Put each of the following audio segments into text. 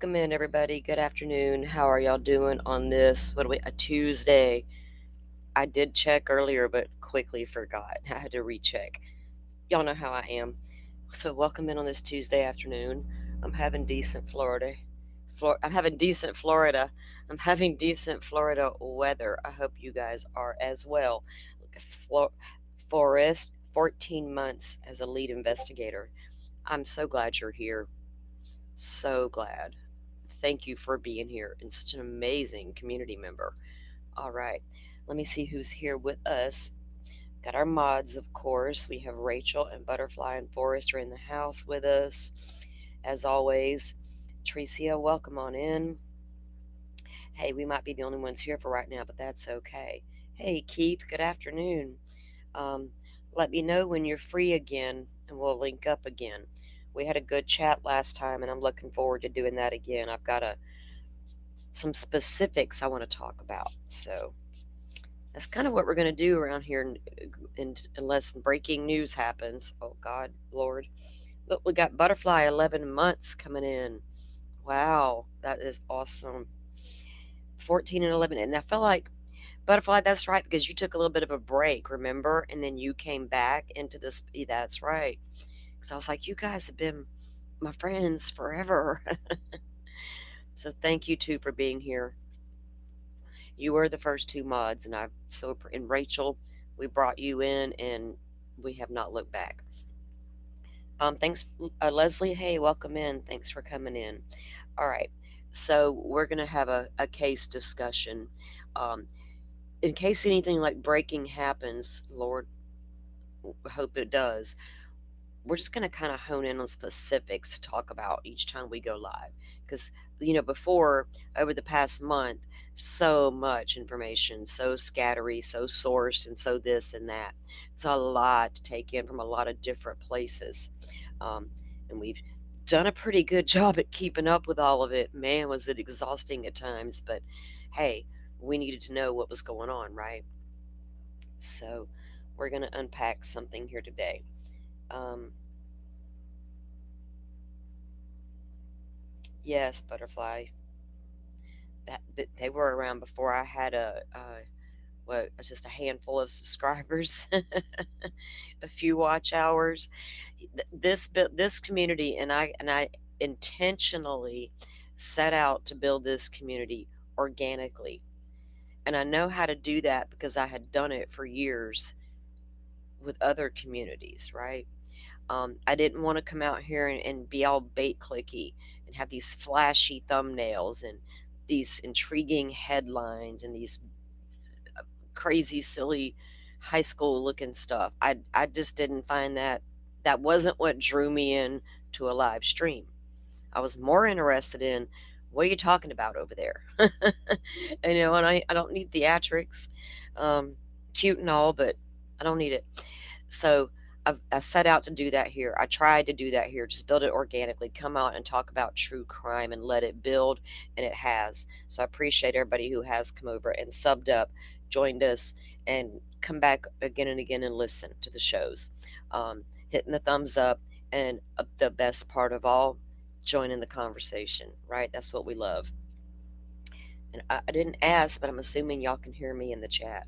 welcome in everybody. Good afternoon. How are y'all doing on this? A Tuesday? I did check earlier, but quickly forgot. I had to recheck. Y'all know how I am. So welcome in on this Tuesday afternoon. I'm having decent Florida. I'm having decent Florida. I'm having decent Florida weather. I hope you guys are as well. Look at Forrest, 14 months as a lead investigator. I'm so glad you're here. So glad. Thank you for being here and such an amazing community member. All right, let me see who's here with us. Got our mods, of course. We have Rachel and Butterfly and Forrest are in the house with us. As always, Tricia, welcome on in. Hey, we might be the only ones here for right now, but that's okay. Hey, Keith, good afternoon. Um, Let me know when you're free again and we'll link up again. We had a good chat last time and I'm looking forward to doing that again. I've got some specifics I want to talk about. So that's kind of what we're going to do around here, unless breaking news happens. Oh, God, Lord. Look, we got Butterfly 11 months coming in. Wow, that is awesome. 14 and 11. And I feel like, Butterfly, that's right, because you took a little bit of a break, remember? And then you came back into this. That's right. Because I was like, you guys have been my friends forever. So thank you, too, for being here. You were the first two mods, and Rachel, we brought you in, and we have not looked back. Thanks, Leslie. Hey, welcome in. Thanks for coming in. All right, so we're gonna have a case discussion. Um, in case anything like breaking happens, Lord, hope it does. We're just going to kind of hone in on specifics to talk about each time we go live. Because, before, over the past month, so much information, so scattery, so sourced, and so this and that. It's a lot to take in from a lot of different places. And we've done a pretty good job at keeping up with all of it. Man, was it exhausting at times. But hey, we needed to know what was going on, right? So we're going to unpack something here today. Yes, Butterfly. But they were around before I had just a handful of subscribers, a few watch hours. This community, and I intentionally set out to build this community organically, and I know how to do that because I had done it for years with other communities, right? I didn't want to come out here and be all bait clicky and have these flashy thumbnails and these intriguing headlines and these crazy, silly high school looking stuff. I just didn't find that wasn't what drew me in to a live stream. I was more interested in what are you talking about over there? And I don't need theatrics, cute and all, but I don't need it. So I set out to do that here. I tried to do that here, just build it organically, come out and talk about true crime and let it build, and it has. So I appreciate everybody who has come over and subbed up, joined us, and come back again and again and listen to the shows. Hitting the thumbs up, and the best part of all, joining the conversation, right? That's what we love. And I didn't ask, but I'm assuming y'all can hear me in the chat.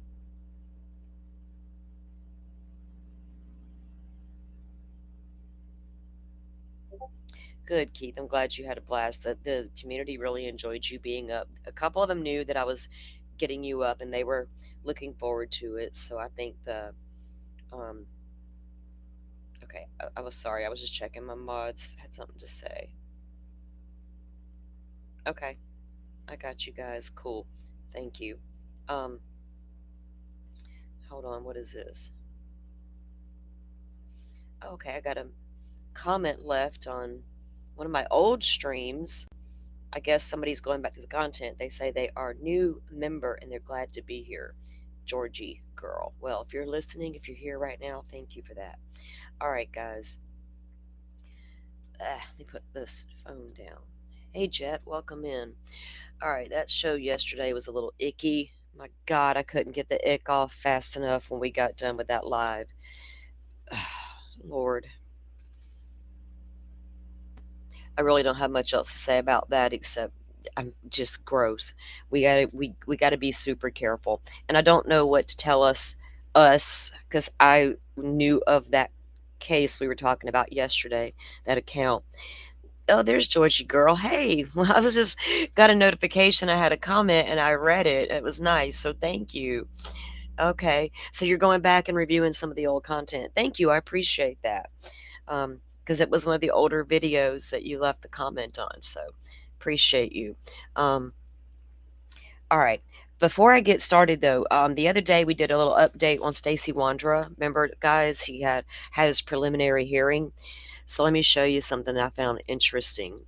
Good, Keith. I'm glad you had a blast. The community really enjoyed you being up. A couple of them knew that I was getting you up, and they were looking forward to it. So I think um, okay, I was sorry. I was just checking. My mods had something to say. Okay, I got you guys. Cool. Thank you. Um, Hold on. What is this? Okay, I got a comment left on one of my old streams. I guess somebody's going back to the content. They say they are new member and they're glad to be here. Georgie girl. Well, if you're listening, if you're here right now, thank you for that. All right, guys. Let me put this phone down. Hey, Jet, welcome in. All right, that show yesterday was a little icky. My God, I couldn't get the ick off fast enough when we got done with that live. Lord. I really don't have much else to say about that except I'm just gross. We gotta be super careful. And I don't know what to tell us, because I knew of that case we were talking about yesterday, that account. Oh, there's Georgie girl. Hey, well, I was just got a notification. I had a comment and I read it. It was nice. So thank you. Okay. So you're going back and reviewing some of the old content. Thank you. I appreciate that. Because it was one of the older videos that you left the comment on. So appreciate you. Um, all right. Before I get started, though, the other day we did a little update on Stacey Wondra. Remember, guys, he had his preliminary hearing. So let me show you something that I found interesting.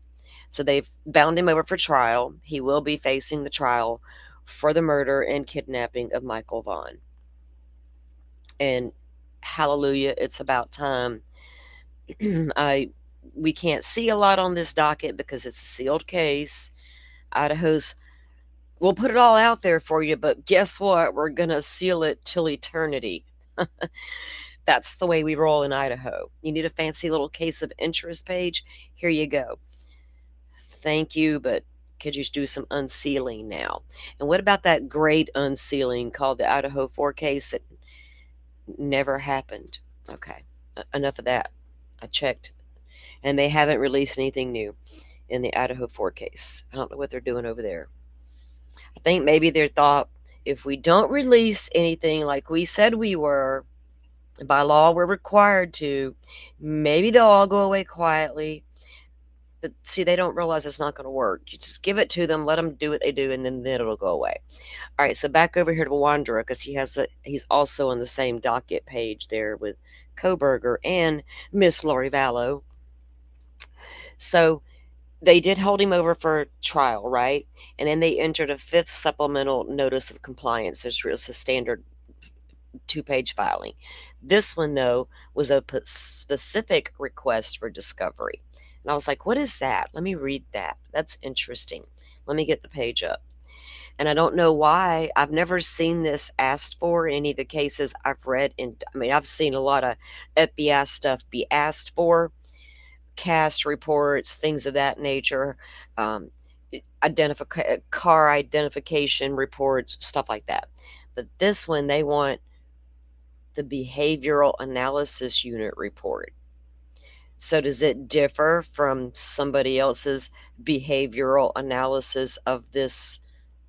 So they've bound him over for trial. He will be facing the trial for the murder and kidnapping of Michael Vaughn. And hallelujah, it's about time. We can't see a lot on this docket because it's a sealed case. Idaho's, we'll put it all out there for you, but guess what? We're gonna seal it till eternity. That's the way we roll in Idaho. You need a fancy little case of interest page? Here you go. Thank you, but could you do some unsealing now? And what about that great unsealing called the Idaho 4 case that never happened? Okay, enough of that. I checked, and they haven't released anything new in the Idaho 4 case. I don't know what they're doing over there. I think maybe they thought, if we don't release anything like we said we were, by law we're required to, maybe they'll all go away quietly. But see, they don't realize it's not going to work. You just give it to them, let them do what they do, and then it'll go away. All right, so back over here to Wondra, because he's also on the same docket page there with Koberger and Miss Lori Vallow. So they did hold him over for trial, right? And then they entered a 5th supplemental notice of compliance. It's a standard 2-page filing. This one, though, was a specific request for discovery. And I was like, what is that? Let me read that. That's interesting. Let me get the page up. And I don't know why. I've never seen this asked for in any of the cases I've read. I've seen a lot of FBI stuff be asked for, cast reports, things of that nature, car identification reports, stuff like that. But this one, they want the behavioral analysis unit report. So does it differ from somebody else's behavioral analysis of this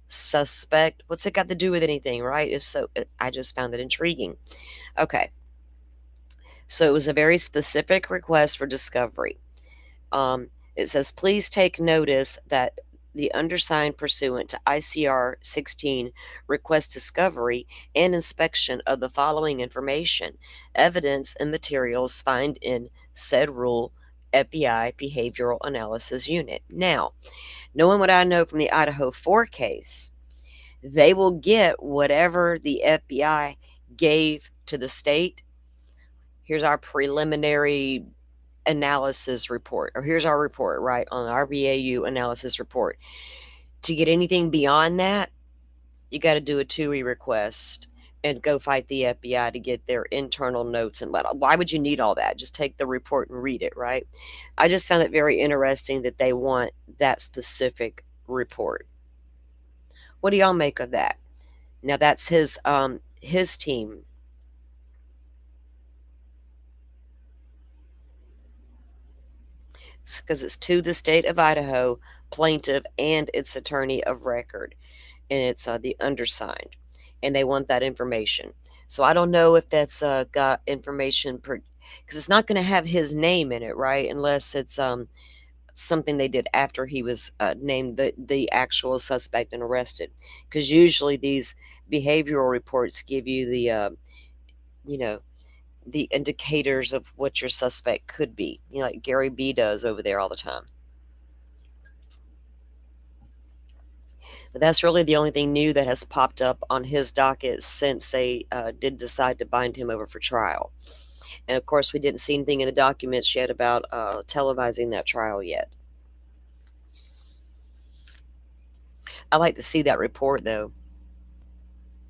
suspect? What's it got to do with anything, right? If so, I just found it intriguing. Okay. So it was a very specific request for discovery. It says, please take notice that the undersigned, pursuant to ICR 16, request discovery and inspection of the following information, evidence, and materials found in said rule, FBI Behavioral Analysis Unit. Now, knowing what I know from the Idaho 4 case, they will get whatever the FBI gave to the state. Here's our preliminary analysis report, or here's our report, right, on our BAU analysis report. To get anything beyond that, you got to do a TUI request and go fight the FBI to get their internal notes. And why would you need all that? Just take the report and read it, right? I just found it very interesting that they want that specific report. What do y'all make of that? Now that's his team. Because it's to the state of Idaho, plaintiff and its attorney of record, and it's the undersigned, and they want that information. So I don't know if that's got information because it's not going to have his name in it, right? Unless it's something they did after he was named the actual suspect and arrested. Because usually these behavioral reports give you the the indicators of what your suspect could be, like Gary B does over there all the time. But that's really the only thing new that has popped up on his docket since they did decide to bind him over for trial. And of course, we didn't see anything in the documents yet about televising that trial yet. I like to see that report, though.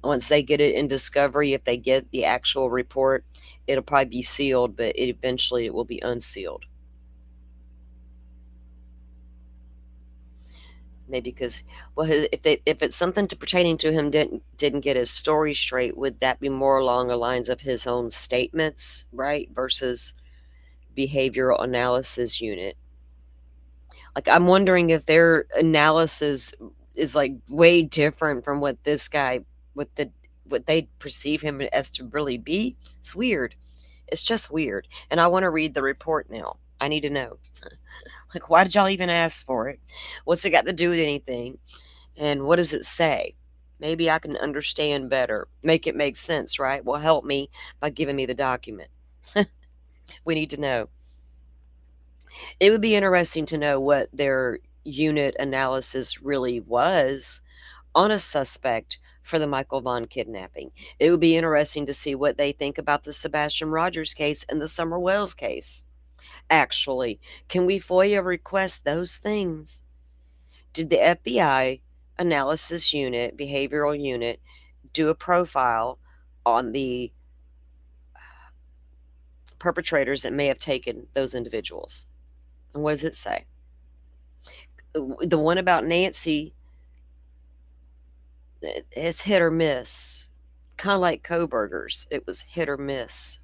Once they get it in discovery, if they get the actual report, it'll probably be sealed, but eventually it will be unsealed. Maybe because, well, if it's something to pertaining to him didn't get his story straight, would that be more along the lines of his own statements, right? Versus behavioral analysis unit. Like, I'm wondering if their analysis is like way different from what this guy, what the what they perceive him as to really be. It's weird. It's just weird. And I want to read the report now. I need to know. Like, why did y'all even ask for it? What's it got to do with anything? And what does it say? Maybe I can understand better. Make it make sense, right? Well, help me by giving me the document. We need to know. It would be interesting to know what their unit analysis really was on a suspect for the Michael Vaughn kidnapping. It would be interesting to see what they think about the Sebastian Rogers case and the Summer Wells case. Actually, can we FOIA request those things? Did the FBI analysis unit, behavioral unit, do a profile on the perpetrators that may have taken those individuals? And what does it say? The one about Nancy, it's hit or miss. Kind of like Coburgers, it was hit or miss.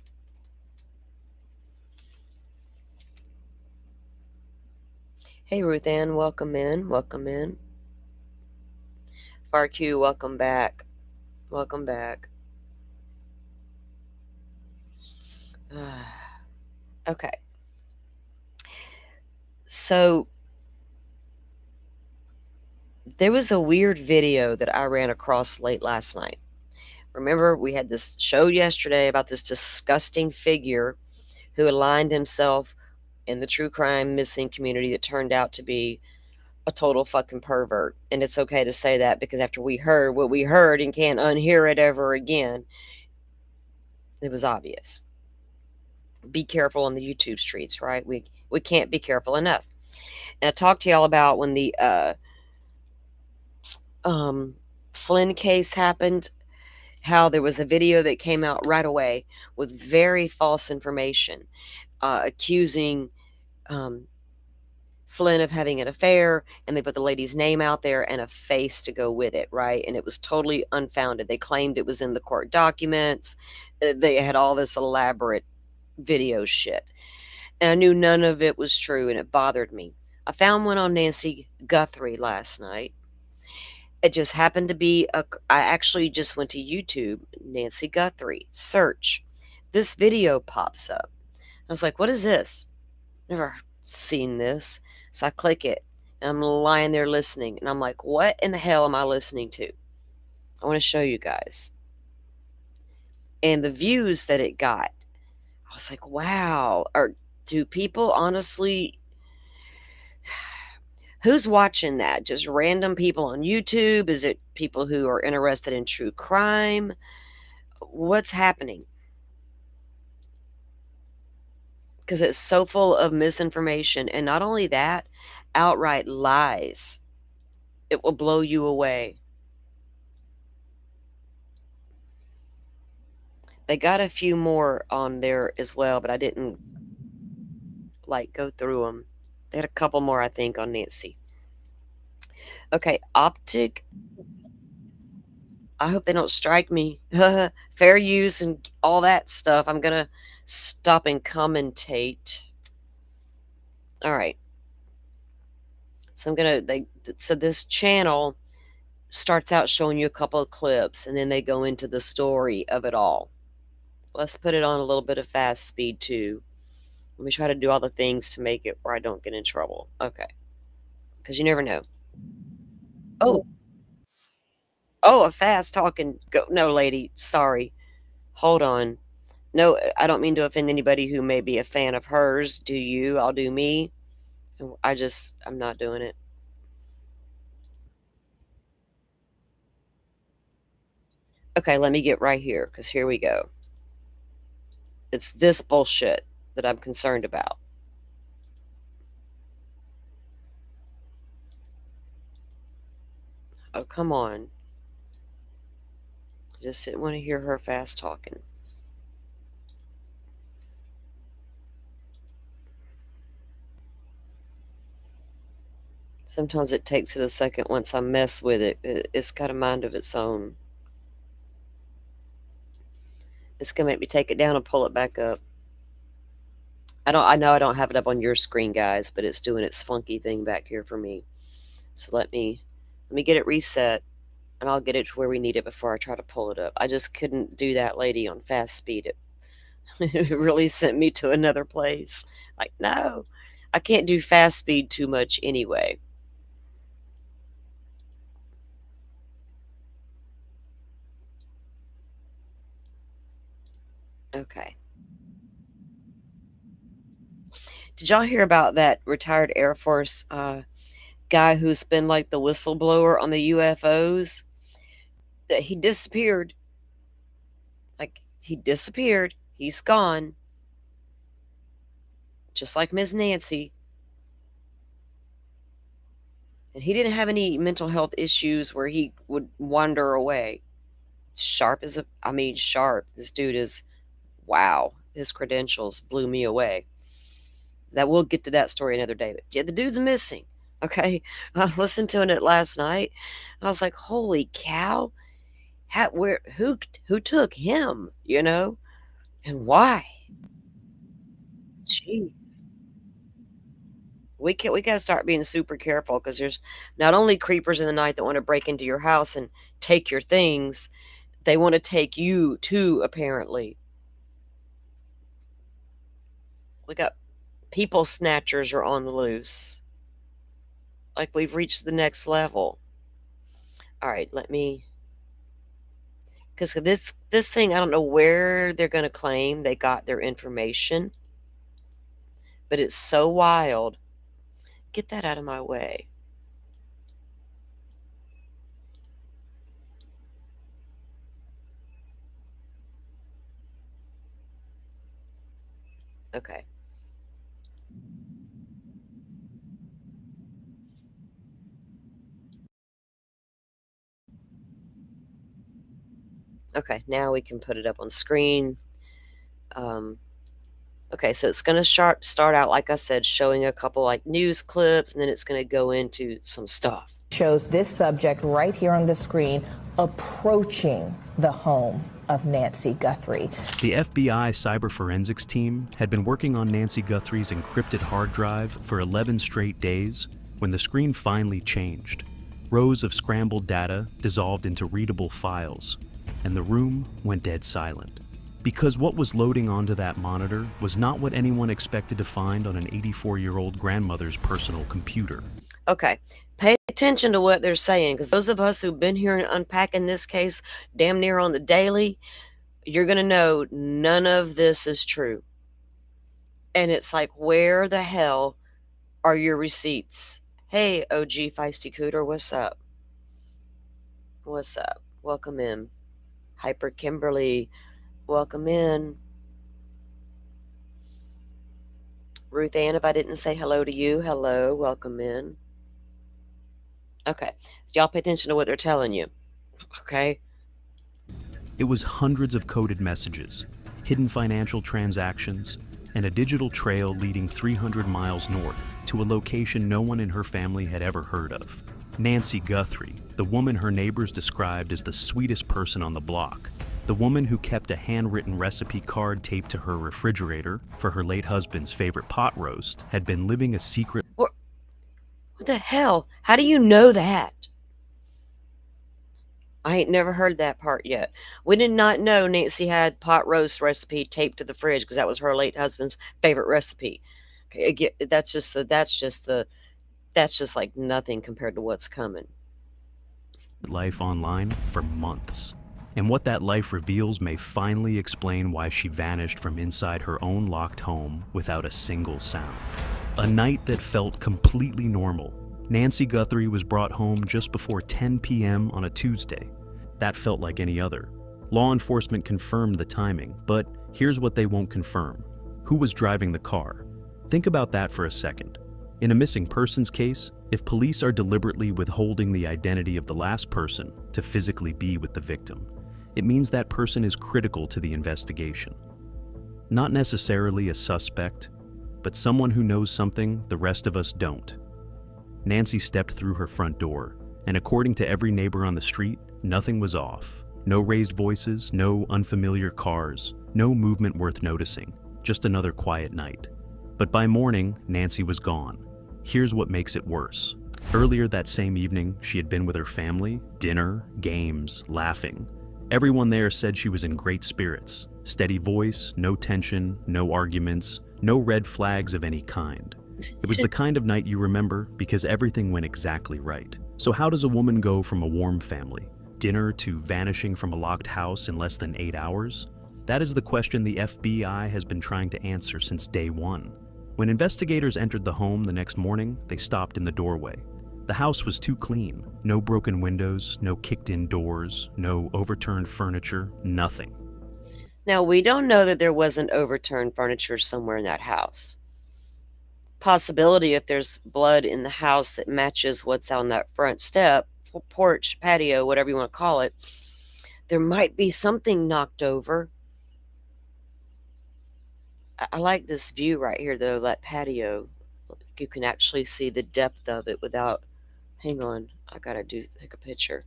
Hey, Ruth Ann, welcome in. Welcome in. FarQ, welcome back. Welcome back. Okay. So, there was a weird video that I ran across late last night. Remember, we had this show yesterday about this disgusting figure who aligned himself in the true crime missing community that turned out to be a total fucking pervert. And it's okay to say that because after we heard what we heard and can't unhear it ever again, it was obvious. Be careful on the YouTube streets, right? We can't be careful enough. And I talked to y'all about when the Flynn case happened, how there was a video that came out right away with very false information, accusing Flynn of having an affair, and they put the lady's name out there and a face to go with it, right? And it was totally unfounded. They claimed it was in the court documents. They had all this elaborate video shit. And I knew none of it was true, and it bothered me. I found one on Nancy Guthrie last night. It just happened to be I actually just went to YouTube, Nancy Guthrie, search. This video pops up. I was like, what is this? Never seen this. So I click it, and I'm lying there listening, and I'm like, what in the hell am I listening to? I want to show you guys. And the views that it got, I was like, wow. Or do people honestly, who's watching that? Just random people on YouTube? Is it people who are interested in true crime? What's happening? Because it's so full of misinformation. And not only that, outright lies. It will blow you away. They got a few more on there as well, but I didn't like go through them. They had a couple more, I think, on Nancy. Okay, optic. I hope they don't strike me. Fair use and all that stuff. I'm gonna stop and commentate. All right. So I'm gonna so this channel starts out showing you a couple of clips, and then they go into the story of it all. Let's put it on a little bit of fast speed too. Let me try to do all the things to make it where I don't get in trouble. Okay. Because you never know. Oh, a fast talking go. No, lady, sorry. Hold on. No, I don't mean to offend anybody who may be a fan of hers. Do you? I'll do me. I'm not doing it. Okay, let me get right here, because here we go. It's this bullshit that I'm concerned about. Oh, come on. I just didn't want to hear her fast talking. Sometimes it takes it a second once I mess with it. It's got a mind of its own. It's gonna make me take it down and pull it back up. I know I don't have it up on your screen, guys, but it's doing its funky thing back here for me. So let me get it reset, and I'll get it to where we need it before I try to pull it up. I just couldn't do that lady on fast speed. It really sent me to another place. Like, no, I can't do fast speed too much anyway. Okay. Did y'all hear about that retired Air Force guy who's been like the whistleblower on the UFOs? That he disappeared. Like, he disappeared. He's gone. Just like Ms. Nancy. And he didn't have any mental health issues where he would wander away. Sharp as sharp. This dude is, wow. His credentials blew me away. That we'll get to that story another day. But yeah, the dude's missing. Okay. I listened to it last night. I was like, holy cow. Who took him, and why? Gee, we got to start being super careful because there's not only creepers in the night that want to break into your house and take your things, they want to take you too, apparently. We got people snatchers are on the loose. Like, we've reached the next level. All right, because this thing, I don't know where they're going to claim they got their information, but it's so wild. Get that out of my way. Okay. Okay, now we can put it up on screen. Okay, so it's going to start out, like I said, showing a couple like news clips, and then it's going to go into some stuff. Shows this subject right here on the screen approaching the home of Nancy Guthrie. The FBI cyber forensics team had been working on Nancy Guthrie's encrypted hard drive for 11 straight days when the screen finally changed. Rows of scrambled data dissolved into readable files, and the room went dead silent. Because what was loading onto that monitor was not what anyone expected to find on an 84-year-old grandmother's personal computer. Okay, pay attention to what they're saying, because those of us who've been here and unpacking this case damn near on the daily, you're going to know none of this is true. And it's like, where the hell are your receipts? Hey, OG Feisty Cooter, what's up? What's up? Welcome in. Hyper Kimberly, welcome in. Ruth Ann, if I didn't say hello to you, hello, welcome in. Okay, so y'all pay attention to what they're telling you, okay? It was hundreds of coded messages, hidden financial transactions, and a digital trail leading 300 miles north to a location no one in her family had ever heard of. Nancy Guthrie, the woman her neighbors described as the sweetest person on the block, the woman who kept a handwritten recipe card taped to her refrigerator for her late husband's favorite pot roast, had been living a secret. What the hell? How do you know that? I ain't never heard that part yet. We did not know Nancy had pot roast recipe taped to the fridge because that was her late husband's favorite recipe. Okay, that's just like nothing compared to what's coming. Life online for months. And what that life reveals may finally explain why she vanished from inside her own locked home without a single sound. A night that felt completely normal. Nancy Guthrie was brought home just before 10 p.m. on a Tuesday. That felt like any other. Law enforcement confirmed the timing, but here's what they won't confirm. Who was driving the car? Think about that for a second. In a missing persons case, if police are deliberately withholding the identity of the last person to physically be with the victim, it means that person is critical to the investigation. Not necessarily a suspect, but someone who knows something the rest of us don't. Nancy stepped through her front door, and according to every neighbor on the street, nothing was off. No raised voices, no unfamiliar cars, no movement worth noticing, just another quiet night. But by morning, Nancy was gone. Here's what makes it worse. Earlier that same evening, she had been with her family, dinner, games, laughing. Everyone there said she was in great spirits. Steady voice, no tension, no arguments, no red flags of any kind. It was the kind of night you remember because everything went exactly right. So how does a woman go from a warm family, dinner, to vanishing from a locked house in less than 8 hours? That is the question the FBI has been trying to answer since day one. When investigators entered the home the next morning, they stopped in the doorway. The house was too clean. No broken windows, no kicked-in doors, no overturned furniture, nothing. Now, we don't know that there wasn't overturned furniture somewhere in that house. Possibility if there's blood in the house that matches what's on that front step, porch, patio, whatever you want to call it, there might be something knocked over. I like this view right here, though, that patio. You can actually see the depth of it without... Hang on, I gotta take a picture.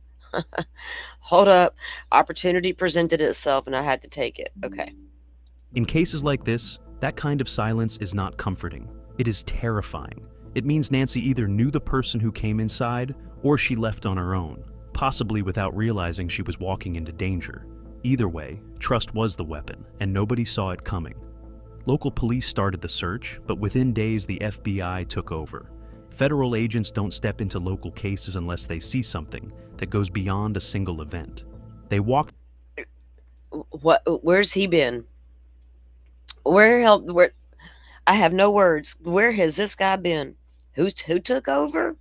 Hold up. Opportunity presented itself and I had to take it. Okay. In cases like this, that kind of silence is not comforting. It is terrifying. It means Nancy either knew the person who came inside or she left on her own, possibly without realizing she was walking into danger. Either way, trust was the weapon, and nobody saw it coming. Local police started the search, but within days the FBI took over. Federal agents don't step into local cases unless they see something that goes beyond a single event. They walked... Where's he been? Where I have no words. Where has this guy been? Who took over?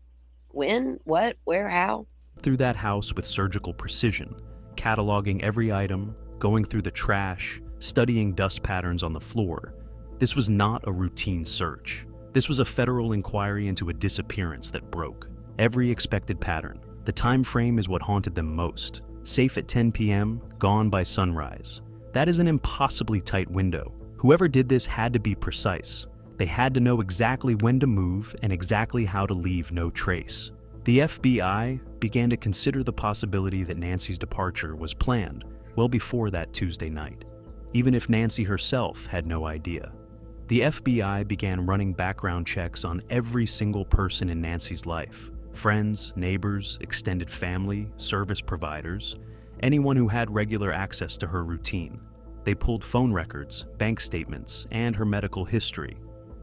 When? What? Where? How? through that house with surgical precision, cataloging every item, going through the trash, studying dust patterns on the floor. This was not a routine search. This was a federal inquiry into a disappearance that broke every expected pattern. The time frame is what haunted them most. Safe at 10 p.m., gone by sunrise. That is an impossibly tight window. Whoever did this had to be precise. They had to know exactly when to move and exactly how to leave no trace. The FBI began to consider the possibility that Nancy's departure was planned well before that Tuesday night, even if Nancy herself had no idea. The FBI began running background checks on every single person in Nancy's life: friends, neighbors, extended family, service providers, anyone who had regular access to her routine. They pulled phone records, bank statements, and her medical history.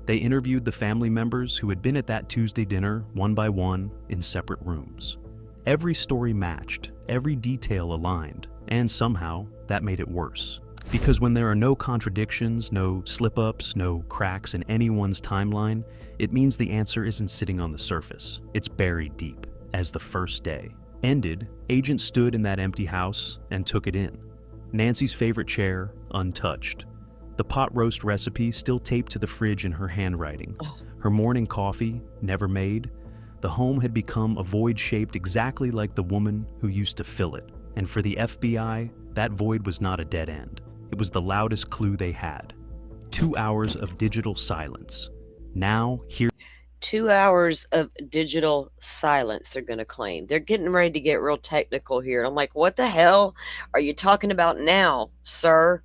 They interviewed the family members who had been at that Tuesday dinner one by one in separate rooms. Every story matched, every detail aligned, and somehow that made it worse. Because when there are no contradictions, no slip-ups, no cracks in anyone's timeline, it means the answer isn't sitting on the surface. It's buried deep. As the first day ended, agents stood in that empty house and took it in. Nancy's favorite chair, untouched. The pot roast recipe still taped to the fridge in her handwriting. Her morning coffee, never made. The home had become a void shaped exactly like the woman who used to fill it. And for the FBI, that void was not a dead end. It was the loudest clue they had. 2 hours of digital silence. Now, here... 2 hours of digital silence, they're going to claim. They're getting ready to get real technical here. I'm like, what the hell are you talking about now, sir?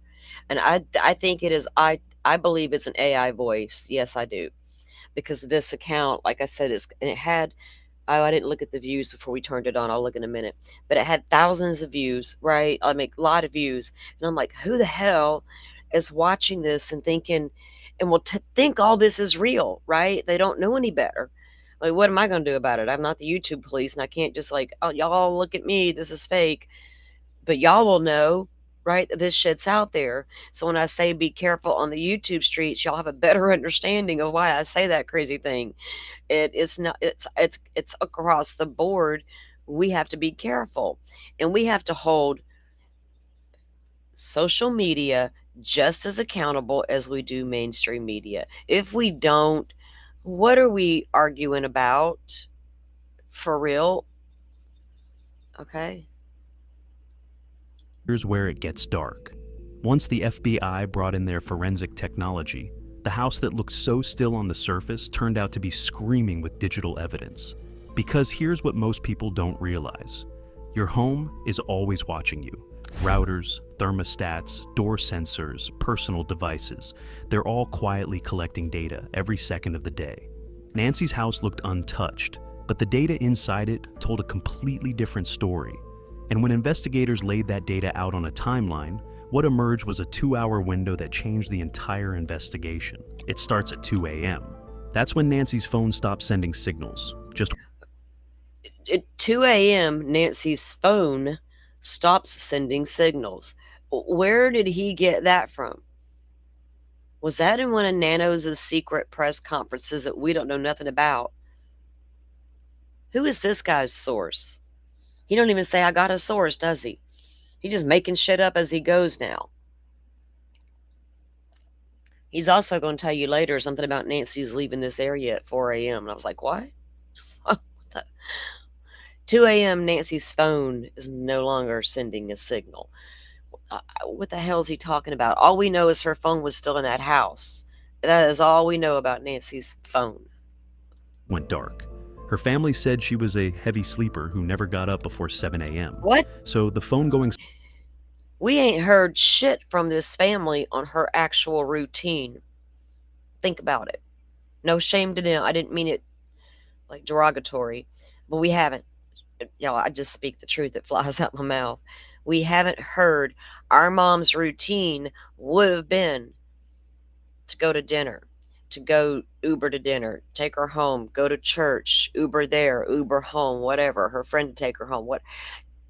And I think it is, I believe it's an AI voice. Yes, I do. Because this account, like I said, and it had... Oh, I didn't look at the views before we turned it on. I'll look in a minute. But it had thousands of views, right? I mean, a lot of views. And I'm like, who the hell is watching this and thinking, and will think all this is real, right? They don't know any better. Like, what am I going to do about it? I'm not the YouTube police, and I can't just like, oh, y'all look at me. This is fake. But y'all will know, right? This shit's out there. So when I say be careful on the YouTube streets, y'all have a better understanding of why I say that crazy thing. It is not, it's across the board. We have to be careful, and we have to hold social media just as accountable as we do mainstream media. If we don't, what are we arguing about? For real? Okay. Here's where it gets dark. Once the FBI brought in their forensic technology, The house that looked so still on the surface turned out to be screaming with digital evidence. Because here's what most people don't realize. Your home is always watching you. Routers, thermostats, door sensors, personal devices, they're all quietly collecting data every second of the day. Nancy's house looked untouched, but the data inside it told a completely different story. And when investigators laid that data out on a timeline, what emerged was a 2-hour window that changed the entire investigation. It starts at 2 a.m. That's when Nancy's phone stopped sending signals. Just At 2 a.m., Nancy's phone stops sending signals. Where did he get that from? Was that in one of Nanos' secret press conferences that we don't know nothing about? Who is this guy's source? He don't even say, I got a source, does he? He just making shit up as he goes now. He's also going to tell you later something about Nancy's leaving this area at 4 a.m. And I was like, what? 2 a.m., Nancy's phone is no longer sending a signal. What the hell is he talking about? All we know is her phone was still in that house. That is all we know about Nancy's phone. went dark. Her family said she was a heavy sleeper who never got up before 7 a.m. What? So the phone going... We ain't heard shit from this family on her actual routine. Think about it. No shame to them. I didn't mean it like derogatory, but we haven't. I just speak the truth that flies out my mouth. We haven't heard our mom's routine would have been to go to dinner, to go Uber to dinner, take her home, go to church, Uber there, Uber home, whatever. Her friend to take her home. What?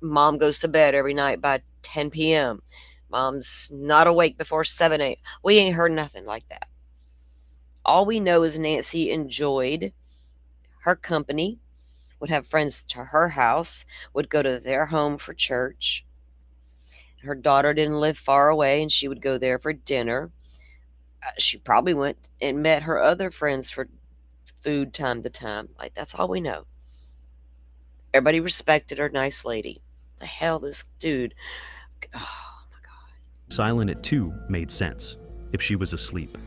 Mom goes to bed every night by 10 p.m. Mom's not awake before 7 8. We ain't heard nothing like that. All we know is Nancy enjoyed her company, would have friends to her house, would go to their home for church. Her daughter didn't live far away, and she would go there for dinner. She probably went and met her other friends for food time to time. Like, that's all we know. Everybody respected her, nice lady. The hell, this dude. Oh, my God. Silent at 2 made sense, if she was asleep.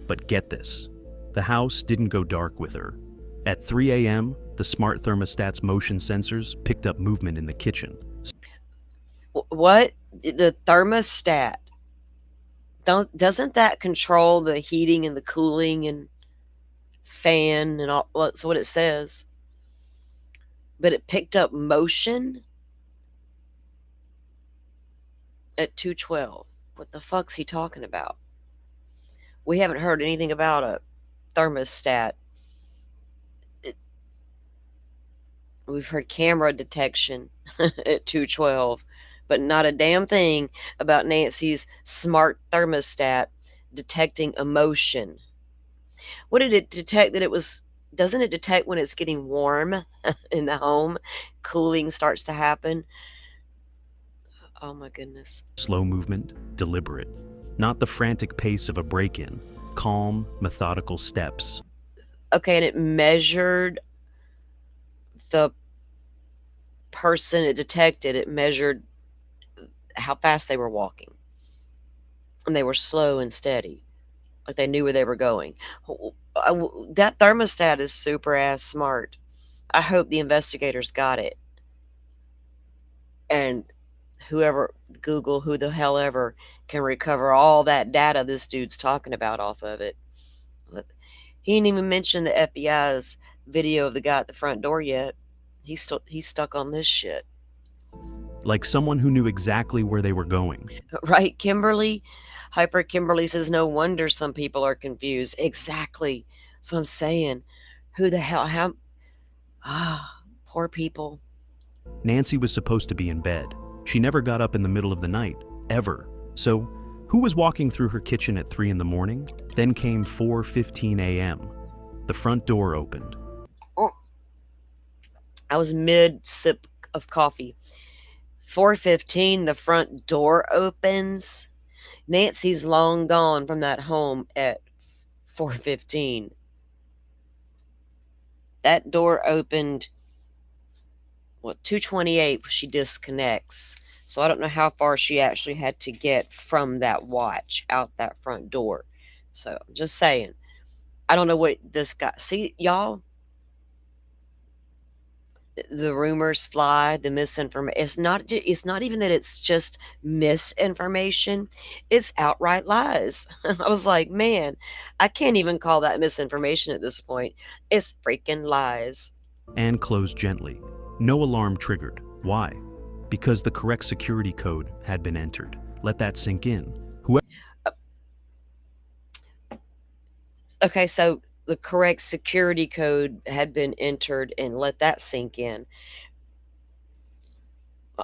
But get this, the house didn't go dark with her. At 3 a.m., the smart thermostat's motion sensors picked up movement in the kitchen. What? The thermostat. Doesn't that control the heating and the cooling and fan and all? That's what it says. But it picked up motion at 2:12. What the fuck's he talking about? We haven't heard anything about a thermostat. We've heard camera detection at 2:12, but not a damn thing about Nancy's smart thermostat detecting emotion. What did it detect? That it was... Doesn't it detect when it's getting warm in the home? Cooling starts to happen. Oh my goodness. Slow movement, deliberate. Not the frantic pace of a break-in. Calm, methodical steps. Okay, and it measured the person it detected. It measured how fast they were walking. And they were slow and steady. Like they knew where they were going. That thermostat is super ass smart. I hope the investigators got it. And whoever, Google, who the hell ever, can recover all that data this dude's talking about off of it. He didn't even mention the FBI's video of the guy at the front door yet. He's stuck on this shit. Like someone who knew exactly where they were going. Right, Kimberly? Hyper Kimberly says, no wonder some people are confused. Exactly. So I'm saying, who the hell, poor people. Nancy was supposed to be in bed. She never got up in the middle of the night, ever. So, who was walking through her kitchen at 3 in the morning? Then came 4:15 a.m. The front door opened. I was mid-sip of coffee. 4:15, the front door opens. Nancy's long gone from that home at 4:15. That door opened, 2:28, she disconnects. So I don't know how far she actually had to get from that watch out that front door. So, just saying. I don't know what this guy. See, y'all, the rumors fly, the misinformation. It's not even that it's just misinformation. It's outright lies. I was like, man, I can't even call that misinformation at this point. It's freaking lies. and closed gently. No alarm triggered. Why? Because the correct security code had been entered. Let that sink in. Whoever Okay, so the correct security code had been entered, and let that sink in.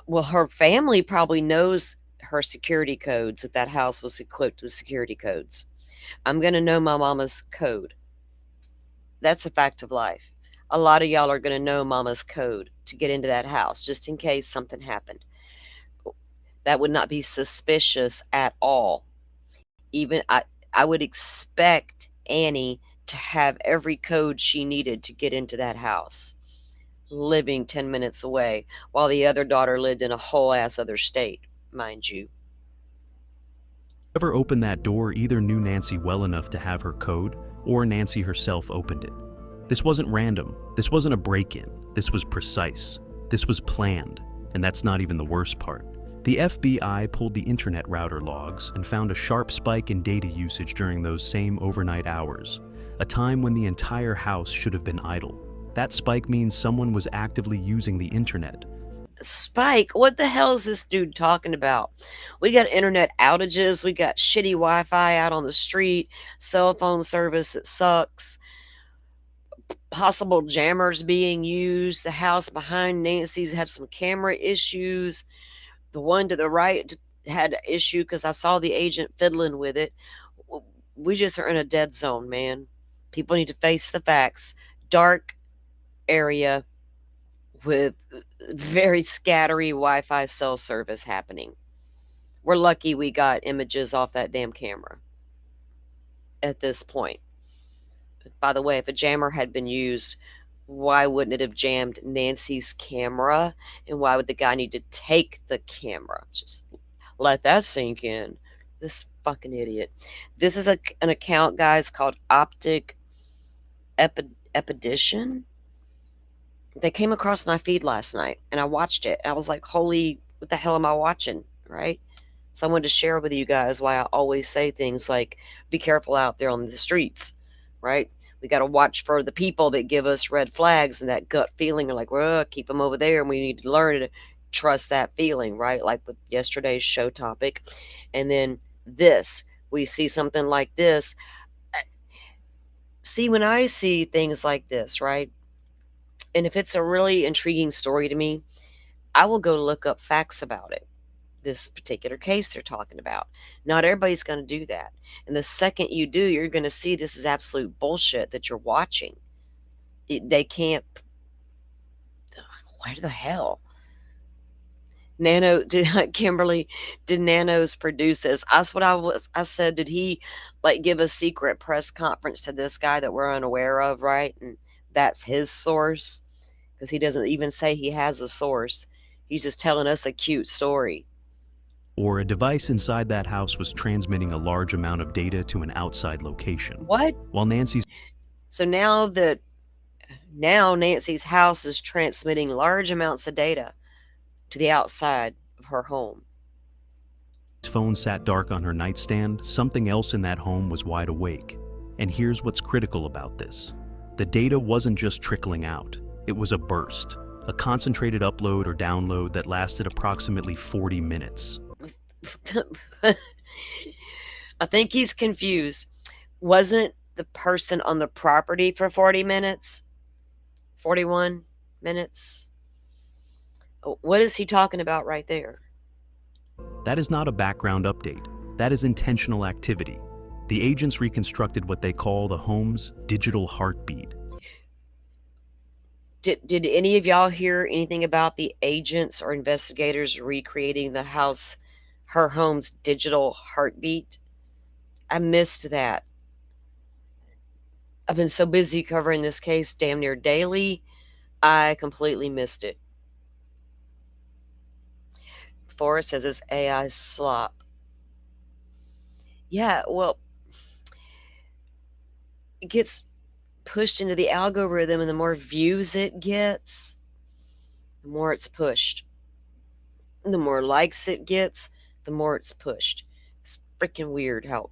Well, her family probably knows her security codes, that that house was equipped with security codes. I'm going to know my mama's code. That's a fact of life. A lot of y'all are going to know mama's code to get into that house just in case something happened. That would not be suspicious at all. Even I would expect Annie to have every code she needed to get into that house, living 10 minutes away, while the other daughter lived in a whole ass other state, mind you. opened that door either knew Nancy well enough to have her code, or Nancy herself opened it. This wasn't random. This wasn't a break-in. This was precise. This was planned. And that's not even the worst part. The FBI pulled the internet router logs and found a sharp spike in data usage during those same overnight hours, a time when the entire house should have been idle. That spike means someone was actively using the internet. Spike, what the hell is this dude talking about? We got internet outages, we got shitty Wi-Fi out on the street, cell phone service that sucks, possible jammers being used. The house behind Nancy's had some camera issues. The one to the right had an issue because I saw the agent fiddling with it. We just are in a dead zone, man. People need to face the facts. Dark area with very scattery Wi-Fi cell service happening. We're lucky we got images off that damn camera at this point. By the way, if a jammer had been used, why wouldn't it have jammed Nancy's camera? And why would the guy need to take the camera? Just let that sink in. This fucking idiot. This is an account, guys, called Optic Epidician. They came across my feed last night, and I watched it. And I was like, holy, what the hell am I watching? Right? So I wanted to share with you guys why I always say things like, be careful out there on the streets, right? We got to watch for the people that give us red flags and that gut feeling of like, well, keep them over there. And we need to learn to trust that feeling, right? Like with yesterday's show topic. And then this, we see something like this. See, when I see things like this, right? And if it's a really intriguing story to me, I will go look up facts about it. This particular case they're talking about. Not everybody's going to do that. And the second you do, you're going to see this is absolute bullshit that you're watching. They can't. Why the hell? Kimberly, did Nanos produce this? That's what I said. Did he like give a secret press conference to this guy that we're unaware of, right? And that's his source? Because he doesn't even say he has a source. He's just telling us a cute story. Or a device inside that house was transmitting a large amount of data to an outside location. What? While Nancy's So now Nancy's house is transmitting large amounts of data to the outside of her home. phone sat dark on her nightstand, something else in that home was wide awake. And here's what's critical about this. The data wasn't just trickling out. It was a burst, a concentrated upload or download that lasted approximately 40 minutes. I think he's confused. Wasn't the person on the property for 40 minutes? 41 minutes? What is he talking about right there? That is not a background update. That is intentional activity. The agents reconstructed what they call the home's digital heartbeat. Did any of y'all hear anything about the agents or investigators recreating her home's digital heartbeat? I missed that. I've been so busy covering this case damn near daily, I completely missed it. Forrest says it's AI slop. Yeah, well, it gets pushed into the algorithm, and the more views it gets, the more it's pushed. The more likes it gets, the more it's pushed. It's freaking weird how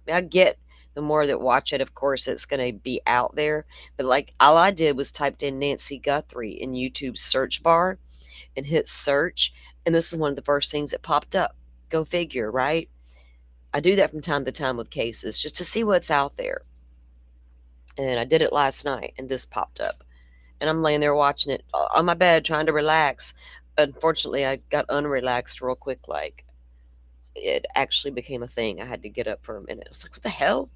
I get the more that watch it, of course, it's going to be out there. But like all I did was typed in Nancy Guthrie in YouTube's search bar and hit search. And this is one of the first things that popped up. Go figure, right? I do that from time to time with cases just to see what's out there. And I did it last night, and this popped up. And I'm laying there watching it on my bed trying to relax. Unfortunately, I got unrelaxed real quick. Like, it actually became a thing. I had to get up for a minute. I was like, what the hell?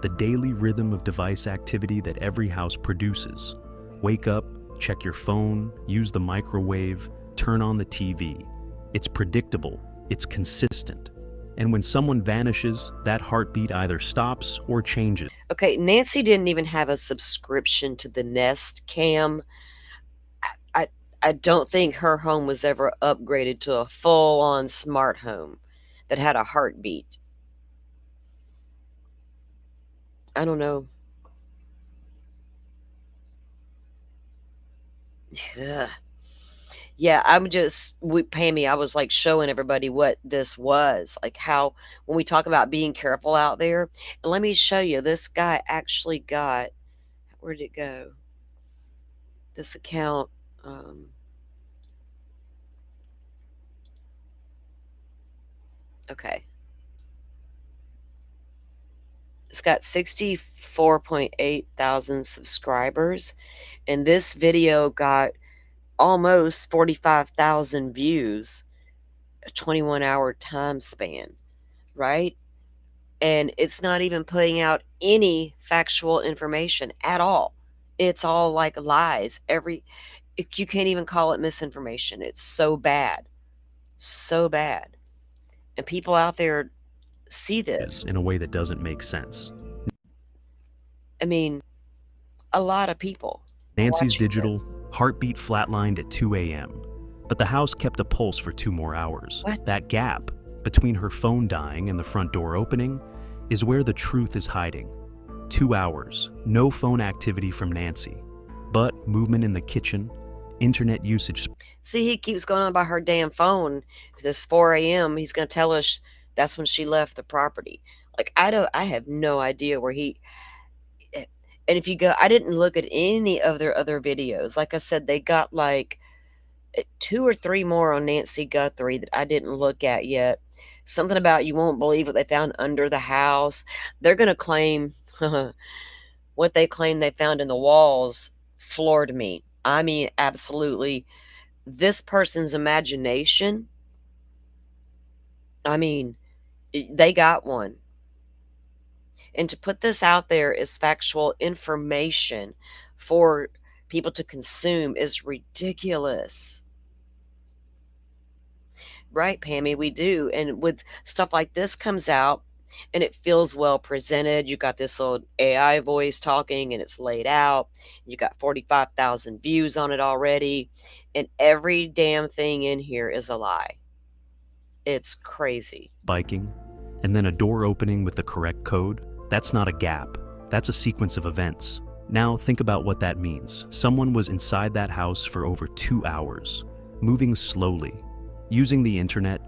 The daily rhythm of device activity that every house produces. Wake up, check your phone, use the microwave, turn on the TV. It's predictable, it's consistent. And when someone vanishes, that heartbeat either stops or changes. Okay, Nancy didn't even have a subscription to the Nest Cam. I don't think her home was ever upgraded to a full-on smart home that had a heartbeat. I don't know. Ugh. Yeah, Pammy, I was like showing everybody what this was, like how when we talk about being careful out there. And let me show you, this guy actually got, where did it go? This account, okay. It's got 64.8 thousand subscribers, and this video got almost 45,000 views, a 21-hour time span, right? And it's not even putting out any factual information at all. It's all like lies. You can't even call it misinformation. It's so bad. So bad. And people out there see this. In a way that doesn't make sense. I mean, a lot of people. Nancy's digital heartbeat flatlined at 2 a.m., but the house kept a pulse for 2 more hours. What? That gap between her phone dying and the front door opening is where the truth is hiding. 2 hours, no phone activity from Nancy, but movement in the kitchen, internet usage. See, he keeps going on about her damn phone. This 4 a.m., he's going to tell us that's when she left the property. Like, I have no idea where he. And if you go, I didn't look at any of their other videos. Like I said, they got like 2 or 3 more on Nancy Guthrie that I didn't look at yet. Something about you won't believe what they found under the house. They're going to claim what they claim they found in the walls floored me. I mean, absolutely. This person's imagination, I mean, they got one. And to put this out there as factual information for people to consume is ridiculous. Right, Pammy, we do. And with stuff like this comes out and it feels well presented, you got this little AI voice talking and it's laid out. You got 45,000 views on it already. And every damn thing in here is a lie. It's crazy. Biking, and then a door opening with the correct code. That's not a gap. That's a sequence of events. Now think about what that means. Someone was inside that house for over 2 hours, moving slowly, using the internet,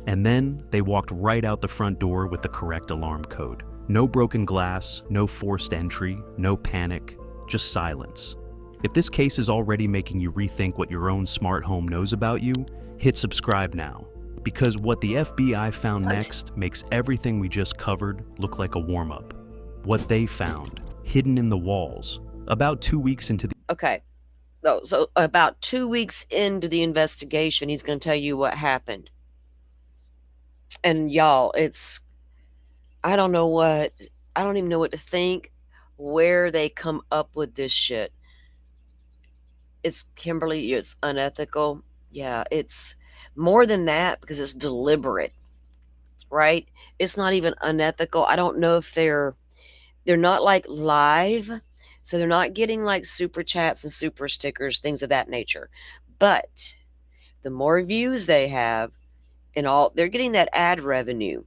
and then they walked right out the front door with the correct alarm code. No broken glass, no forced entry, no panic, just silence. If this case is already making you rethink what your own smart home knows about you, hit subscribe now. Because what the FBI found next makes everything we just covered look like a warm-up. What they found, hidden in the walls, about 2 weeks into the... Okay, so about 2 weeks into the investigation, he's going to tell you what happened. And y'all, I don't even know what to think, where they come up with this shit. Kimberly, it's unethical. Yeah, it's more than that because it's deliberate, right? It's not even unethical. I don't know if they're not like live, so they're not getting like super chats and super stickers, things of that nature. But the more views they have and all, they're getting that ad revenue.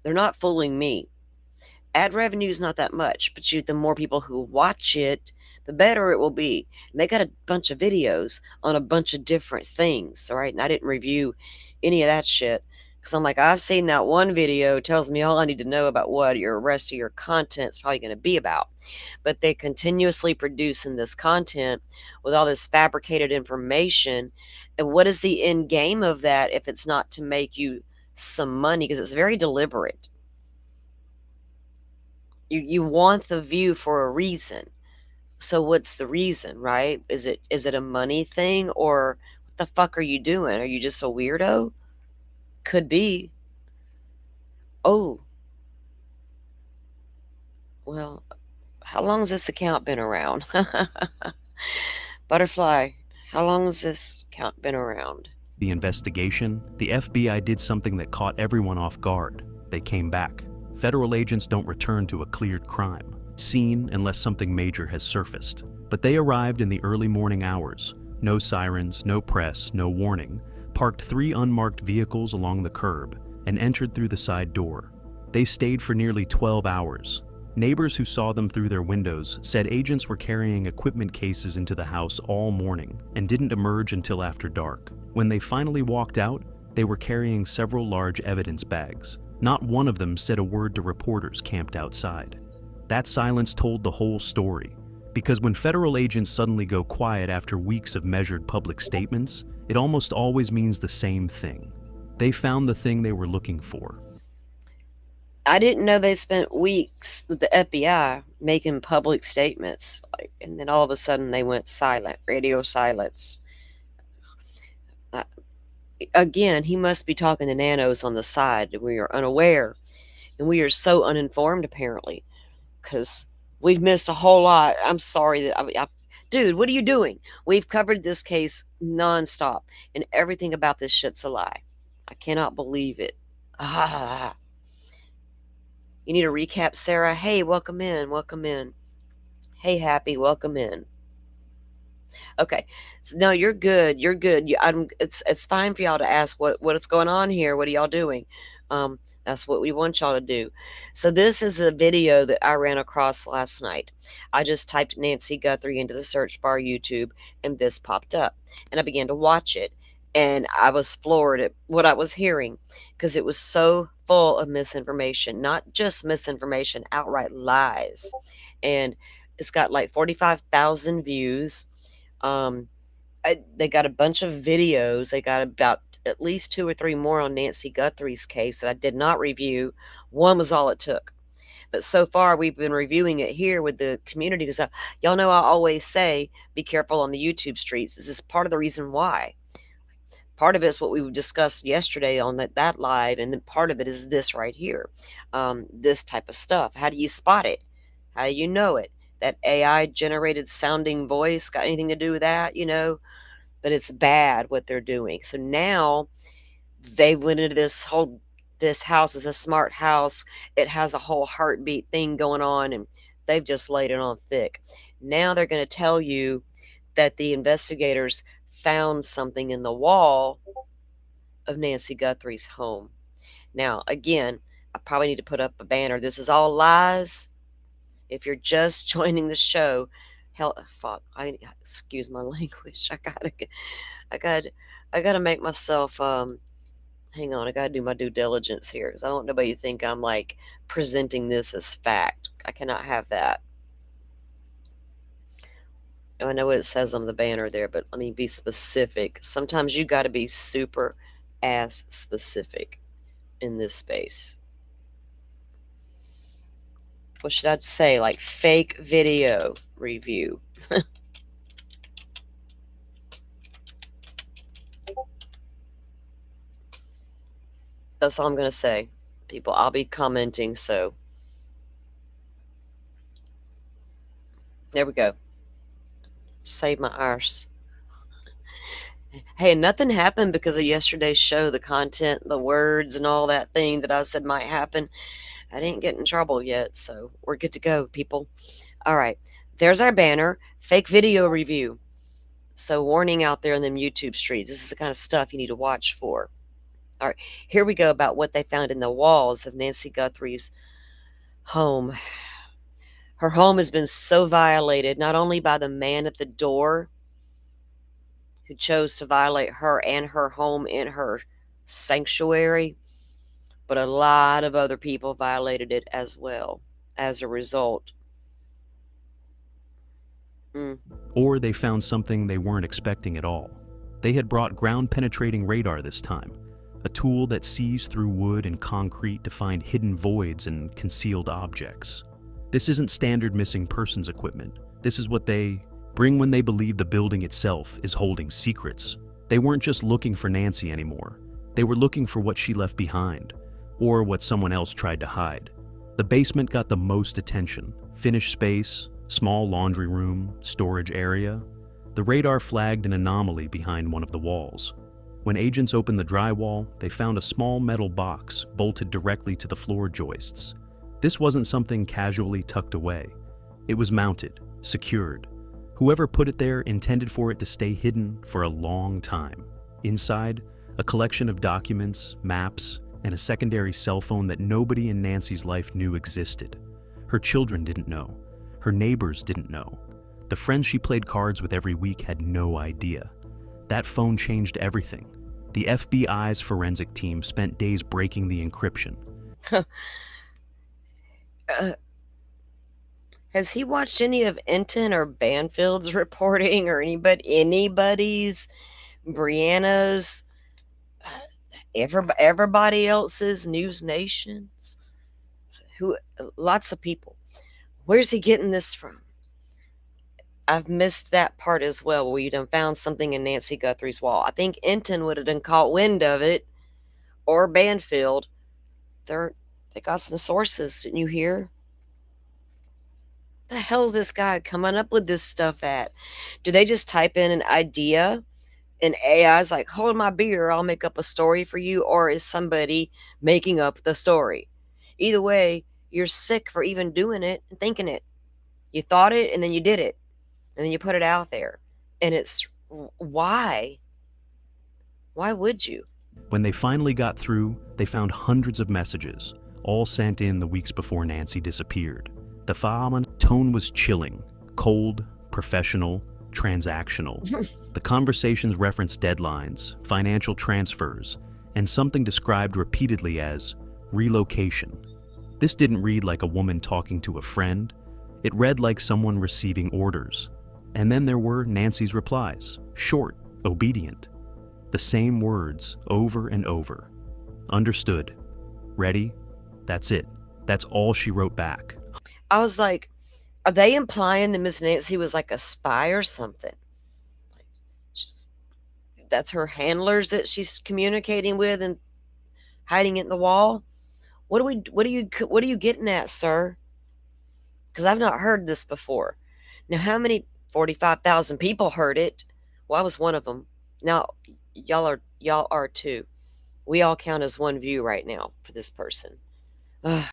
They're not fooling me. Ad revenue is not that much, but the more people who watch it, the better it will be. And they got a bunch of videos on a bunch of different things, all right? And I didn't review any of that shit because I'm like, I've seen that one video, tells me all I need to know about what your rest of your content's probably going to be about. But they continuously producing this content with all this fabricated information. And what is the end game of that if it's not to make you some money? Because it's very deliberate. You want the view for a reason. So what's the reason, right? Is it a money thing, or what the fuck are you doing? Are you just a weirdo? Could be. Oh, well, how long has this account been around? Butterfly, how long has this account been around? The investigation, the FBI did something that caught everyone off guard. They came back. Federal agents don't return to a cleared crime scene unless something major has surfaced. But they arrived in the early morning hours. No sirens, no press, no warning. Parked 3 unmarked vehicles along the curb and entered through the side door. They stayed for nearly 12 hours. Neighbors who saw them through their windows said agents were carrying equipment cases into the house all morning and didn't emerge until after dark. When they finally walked out, they were carrying several large evidence bags. Not one of them said a word to reporters camped outside. That silence told the whole story, because when federal agents suddenly go quiet after weeks of measured public statements, it almost always means the same thing. They found the thing they were looking for. I didn't know they spent weeks with the FBI making public statements, and then all of a sudden they went silent, radio silence. Again, he must be talking to Nanos on the side, and we are unaware, and we are so uninformed apparently, because we've missed a whole lot. I'm sorry that dude, what are you doing? We've covered this case nonstop, and everything about this shit's a lie. I cannot believe it. You need a recap, Sarah? Hey, welcome in, welcome in. Hey, Happy, welcome in. Okay, so no, you're good. You're good. It's fine for y'all to ask what's going on here. What are y'all doing? That's what we want y'all to do. So this is the video that I ran across last night. I just typed Nancy Guthrie into the search bar YouTube, and this popped up, and I began to watch it, and I was floored at what I was hearing because it was so full of misinformation, not just misinformation, outright lies, and it's got like 45,000 views. They got a bunch of videos. They got about at least 2 or 3 more on Nancy Guthrie's case that I did not review. One was all it took. But so far, we've been reviewing it here with the community because y'all know I always say, be careful on the YouTube streets. This is part of the reason why. Part of it is what we discussed yesterday on that live, and then part of it is this right here, this type of stuff. How do you spot it? How do you know it? That AI-generated sounding voice got anything to do with that, But it's bad what they're doing. So now they went into this house is a smart house. It has a whole heartbeat thing going on, and they've just laid it on thick. Now they're going to tell you that the investigators found something in the wall of Nancy Guthrie's home. Now, again, I probably need to put up a banner. This is all lies. If you're just joining the show, fuck, excuse my language. I gotta make myself, hang on, I gotta do my due diligence here, because I don't want nobody to think I'm like presenting this as fact. I cannot have that. I know what it says on the banner there, but let me be specific. Sometimes you gotta be super ass specific in this space. What should I say? Like fake video review. That's all I'm going to say. People, I'll be commenting, so. There we go. Save my arse. Hey, nothing happened because of yesterday's show, the content, the words, and all that thing that I said might happen. I didn't get in trouble yet, so we're good to go, people. All right, there's our banner, fake video review. So warning out there in them YouTube streets, this is the kind of stuff you need to watch for. All right, here we go about what they found in the walls of Nancy Guthrie's Home. Her home has been so violated, not only by the man at the door who chose to violate her and her home in her sanctuary, but a lot of other people violated it as well as a result. Or they found something they weren't expecting at all. They had brought ground-penetrating radar this time, a tool that sees through wood and concrete to find hidden voids and concealed objects. This isn't standard missing persons equipment. This is what they bring when they believe the building itself is holding secrets. They weren't just looking for Nancy anymore. They were looking for what she left behind, or what someone else tried to hide. The basement got the most attention. Finished space, small laundry room, storage area. The radar flagged an anomaly behind one of the walls. When agents opened the drywall, they found a small metal box bolted directly to the floor joists. This wasn't something casually tucked away. It was mounted, secured. Whoever put it there intended for it to stay hidden for a long time. Inside, a collection of documents, maps, and a secondary cell phone that nobody in Nancy's life knew existed. Her children didn't know. Her neighbors didn't know. The friends she played cards with every week had no idea. That phone changed everything. The FBI's forensic team spent days breaking the encryption. Has he watched any of Enton or Banfield's reporting, or anybody's, Brianna's, everybody else's, News Nation's? Lots of people. Where's he getting this from? I've missed that part as well, where you done found something in Nancy Guthrie's wall. I think Enton would have done caught wind of it, or Banfield. They got some sources, didn't you hear? The hell is this guy coming up with this stuff at? Do they just type in an idea and AI's like, hold my beer, I'll make up a story for you? Or is somebody making up the story? Either way, you're sick for even doing it and thinking it. You thought it and then you did it. And then you put it out there. And it's why? Why would you? When they finally got through, they found hundreds of messages, all sent in the weeks before Nancy disappeared. The tone was chilling, cold, professional, transactional. The conversations referenced deadlines, financial transfers, and something described repeatedly as relocation. This didn't read like a woman talking to a friend. It read like someone receiving orders. And then there were Nancy's replies, short, obedient. The same words over and over. Understood. Ready? That's it. That's all she wrote back. I was like, are they implying that Miss Nancy was like a spy or something? Like, that's her handlers that she's communicating with and hiding it in the wall? What are you getting at, sir? Because I've not heard this before. Now, how many 45,000 people heard it? Well, I was one of them. Now, y'all are too. We all count as one view right now for this person. Ugh.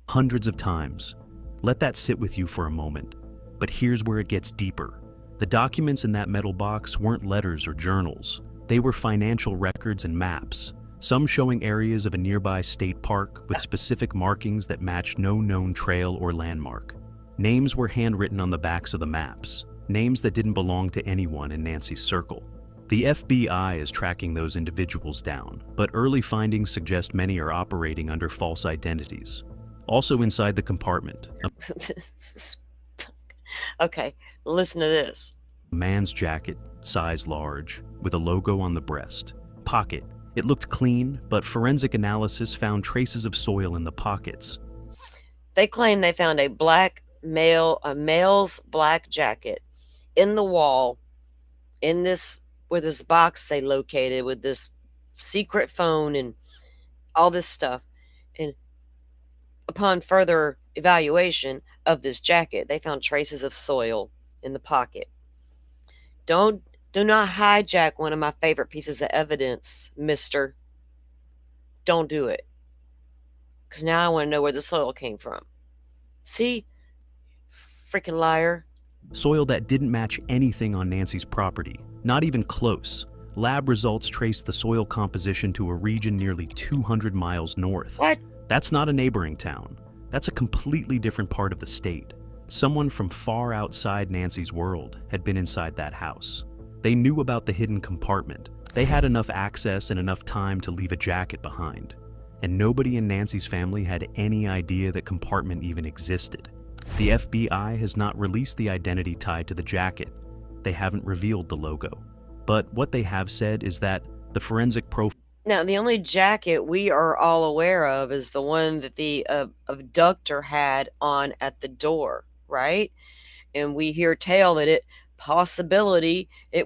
Hundreds of times. Let that sit with you for a moment. But here's where it gets deeper. The documents in that metal box weren't letters or journals. They were financial records and maps, some showing areas of a nearby state park with specific markings that matched no known trail or landmark. Names were handwritten on the backs of the maps, names that didn't belong to anyone in Nancy's circle. The FBI is tracking those individuals down, but early findings suggest many are operating under false identities. Also inside the compartment, okay, listen to this. A man's jacket, size large, with a logo on the breast. Pocket. It looked clean, but forensic analysis found traces of soil in the pockets. They claim they found a male's black jacket in the wall, where this box they located with this secret phone and all this stuff. And upon further evaluation of this jacket, they found traces of soil in the pocket. Do not hijack one of my favorite pieces of evidence, mister. Don't do it. Because now I want to know where the soil came from. See? Freaking liar. Soil that didn't match anything on Nancy's property, not even close. Lab results traced the soil composition to a region nearly 200 miles north. What? That's not a neighboring town. That's a completely different part of the state. Someone from far outside Nancy's world had been inside that house. They knew about the hidden compartment. They had enough access and enough time to leave a jacket behind. And nobody in Nancy's family had any idea that compartment even existed. The FBI has not released the identity tied to the jacket. They haven't revealed the logo. But what they have said is that the forensic profile. Now, the only jacket we are all aware of is the one that the abductor had on at the door, right? And we hear tale that it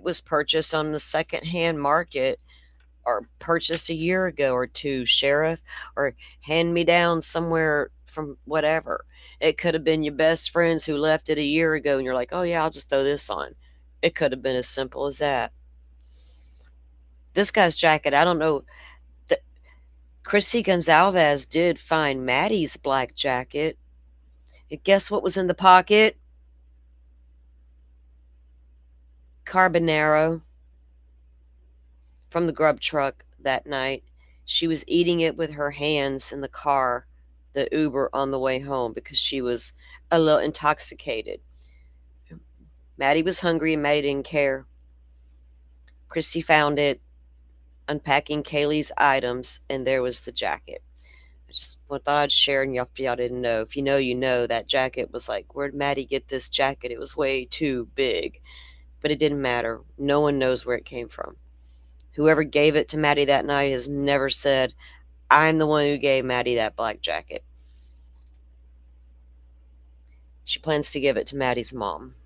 was purchased on the secondhand market, or purchased a year ago or two, sheriff, or hand me down somewhere from whatever. It could have been your best friends who left it a year ago, and you're like, oh yeah, I'll just throw this on. It could have been as simple as that. This guy's jacket, I don't know. Chrissy Gonzalez did find Maddie's black jacket. And guess what was in the pocket? Carbonaro from the grub truck that night. She was eating it with her hands in the car, the Uber, on the way home because she was a little intoxicated. Maddie was hungry and Maddie didn't care. Christy found it unpacking Kaylee's items, and there was the jacket. I just thought I'd share, and if y'all didn't know. If you know, you know. That jacket was like, where'd Maddie get this jacket? It was way too big. But it didn't matter. No one knows where it came from. Whoever gave it to Maddie that night has never said, I'm the one who gave Maddie that black jacket. She plans to give it to Maddie's mom.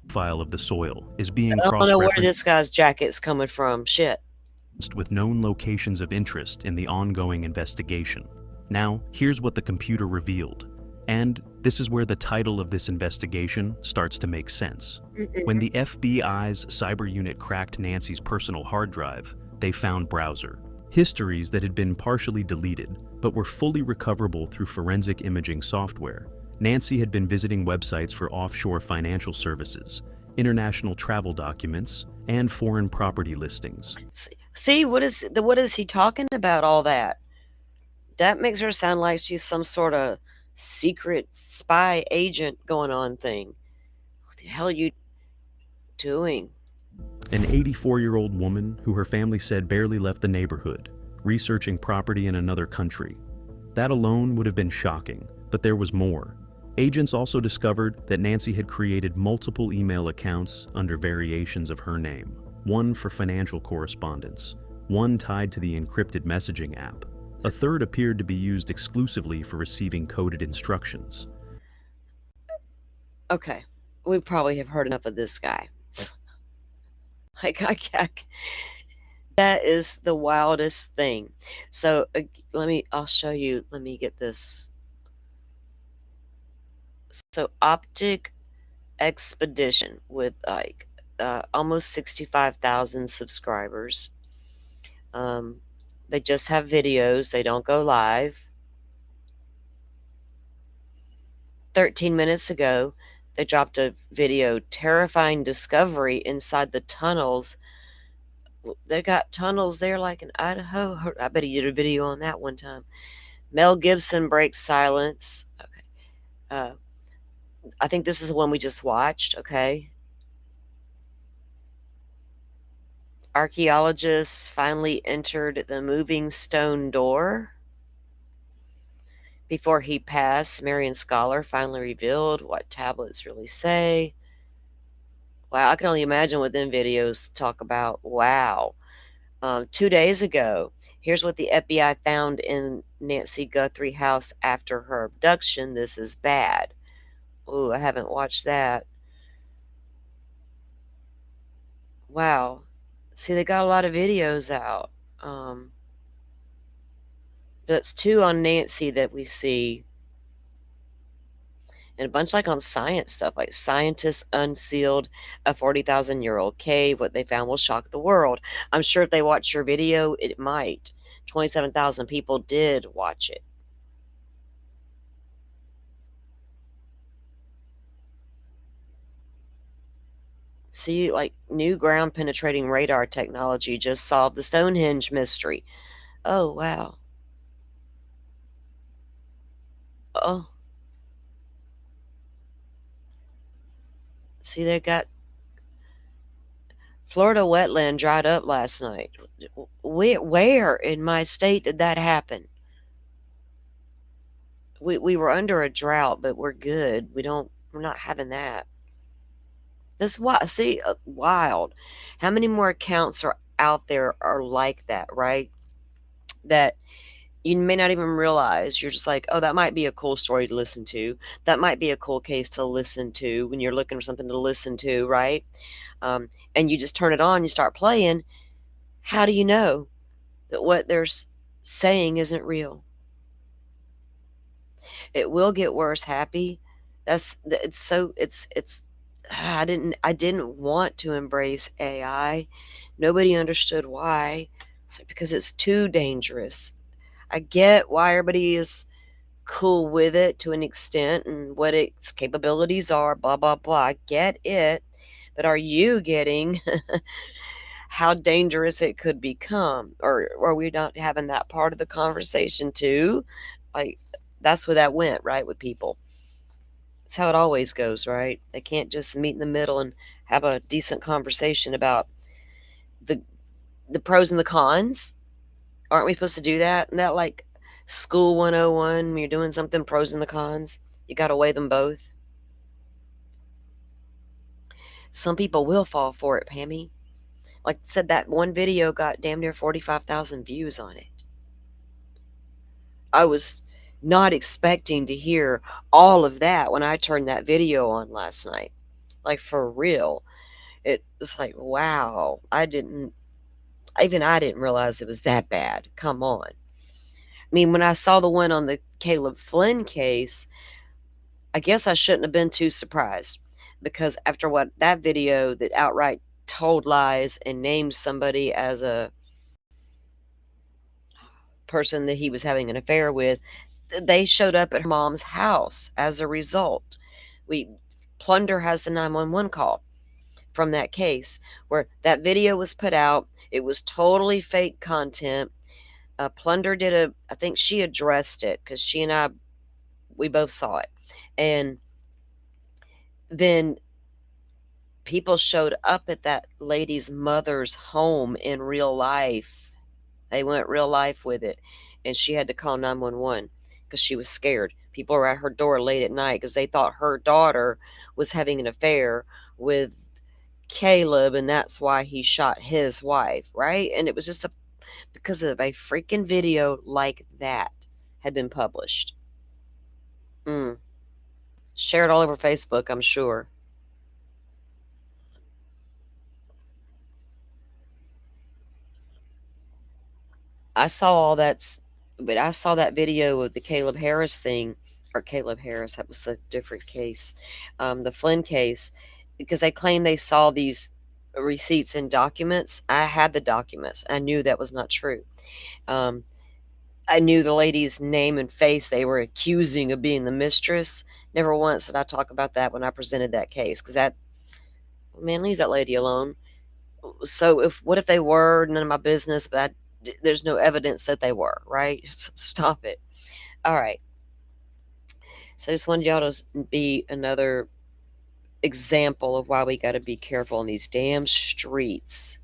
File of the soil is being I don't know where cross-referenced this guy's jacket's coming from. Shit. with known locations of interest in the ongoing investigation. Now, here's what the computer revealed. And this is where the title of this investigation starts to make sense. When the FBI's cyber unit cracked Nancy's personal hard drive, they found browser histories that had been partially deleted, but were fully recoverable through forensic imaging software. Nancy had been visiting websites for offshore financial services, international travel documents, and foreign property listings. See, what is he talking about, all that? That makes her sound like she's some sort of secret spy agent going on thing. What the hell are you doing? An 84-year-old woman who her family said barely left the neighborhood, researching property in another country. That alone would have been shocking, but there was more. Agents also discovered that Nancy had created multiple email accounts under variations of her name, one for financial correspondence, one tied to the encrypted messaging app. A third appeared to be used exclusively for receiving coded instructions. Okay, we probably have heard enough of this guy. Like, I can't. That is the wildest thing. So I'll show you. Let me get this. So Optic Expedition with like almost 65,000 subscribers. They just have videos. They don't go live. 13 minutes ago, they dropped a video, terrifying discovery inside the tunnels. They got tunnels there like in Idaho. I bet he did a video on that one time. Mel Gibson breaks silence. Okay. I think this is the one we just watched. Okay. Archaeologists finally entered the moving stone door. Before he passed, Marion Scholar finally revealed what tablets really say. Wow, I can only imagine what them videos talk about. Wow. 2 days ago, here's what the FBI found in Nancy Guthrie house after her abduction. This is bad. Ooh, I haven't watched that. Wow. See, they got a lot of videos out. That's 2 on Nancy that we see. And a bunch like on science stuff, like scientists unsealed a 40,000-year-old cave. What they found will shock the world. I'm sure if they watch your video, it might. 27,000 people did watch it. See, like new ground penetrating radar technology just solved the Stonehenge mystery. Oh, wow. Oh, see, they got Florida wetland dried up last night. Where in my state did that happen? We were under a drought, but we're good. We're not having that. This wild. See, wild. How many more accounts are out there are like that, right? That you may not even realize. You're just like, oh, that might be a cool story to listen to. That might be a cool case to listen to when you're looking for something to listen to, right? And you just turn it on, you start playing. How do you know that what they're saying isn't real? It will get worse, Happy. It's so it's I didn't want to embrace AI. Nobody understood why. It's like because it's too dangerous. I get why everybody is cool with it to an extent and what its capabilities are, blah blah blah. I get it. But are you getting how dangerous it could become? Or are we not having that part of the conversation too? Like that's where that went, right, with people. It's how it always goes, right? They can't just meet in the middle and have a decent conversation about the the pros and the cons. Aren't we supposed to do that? Isn't that like school 101 when you're doing something, pros and the cons? You got to weigh them both. Some people will fall for it, Pammy. Like I said, that one video got damn near 45,000 views on it. I was not expecting to hear all of that when I turned that video on last night. Like for real. It was like, wow, I didn't realize it was that bad. Come on. I mean, when I saw the one on the Caleb Flynn case, I guess I shouldn't have been too surprised because after what that video that outright told lies and named somebody as a person that he was having an affair with, they showed up at her mom's house as a result. We Plunder has the 911 call from that case where that video was put out. It was totally fake content. Plunder I think she addressed it because she and I, we both saw it. And then people showed up at that lady's mother's home in real life. They went real life with it. And she had to call 911 because she was scared. People were at her door late at night because they thought her daughter was having an affair with Caleb, and that's why he shot his wife, right? And it was just because of a freaking video like that had been published. Shared all over Facebook, I'm sure. I saw all that, but I saw that video of the Caleb Harris thing, or Caleb Harris, that was the different case, the Flynn case, because they claimed they saw these receipts and documents. I had the documents. I knew that was not true. I knew the lady's name and face they were accusing of being the mistress. Never once did I talk about that when I presented that case, because man, leave that lady alone. So what if they were? None of my business, but there's no evidence that they were, right? Stop it. All right. So I just wanted y'all to be another example of why we got to be careful in these damn streets.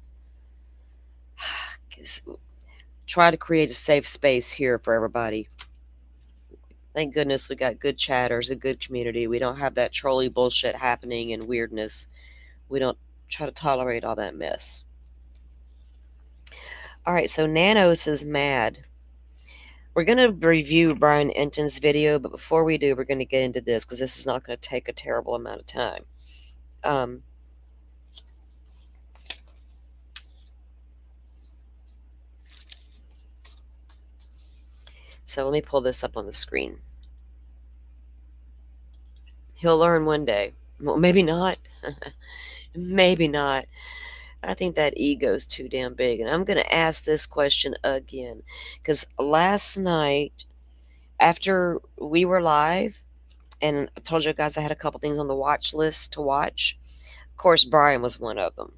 Try to create a safe space here for everybody. Thank goodness we got good chatters, a good community. We don't have that trolley bullshit happening and weirdness. We don't try to tolerate all that mess. All right, so Nanos is mad. We're going to review Brian Enton's video, but before we do, we're going to get into this because this is not going to take a terrible amount of time. So let me pull this up on the screen. He'll learn one day. Well, maybe not. Maybe not. I think that ego's too damn big. And I'm going to ask this question again. Because last night, after we were live, and I told you guys I had a couple things on the watch list to watch. Of course, Brian was one of them.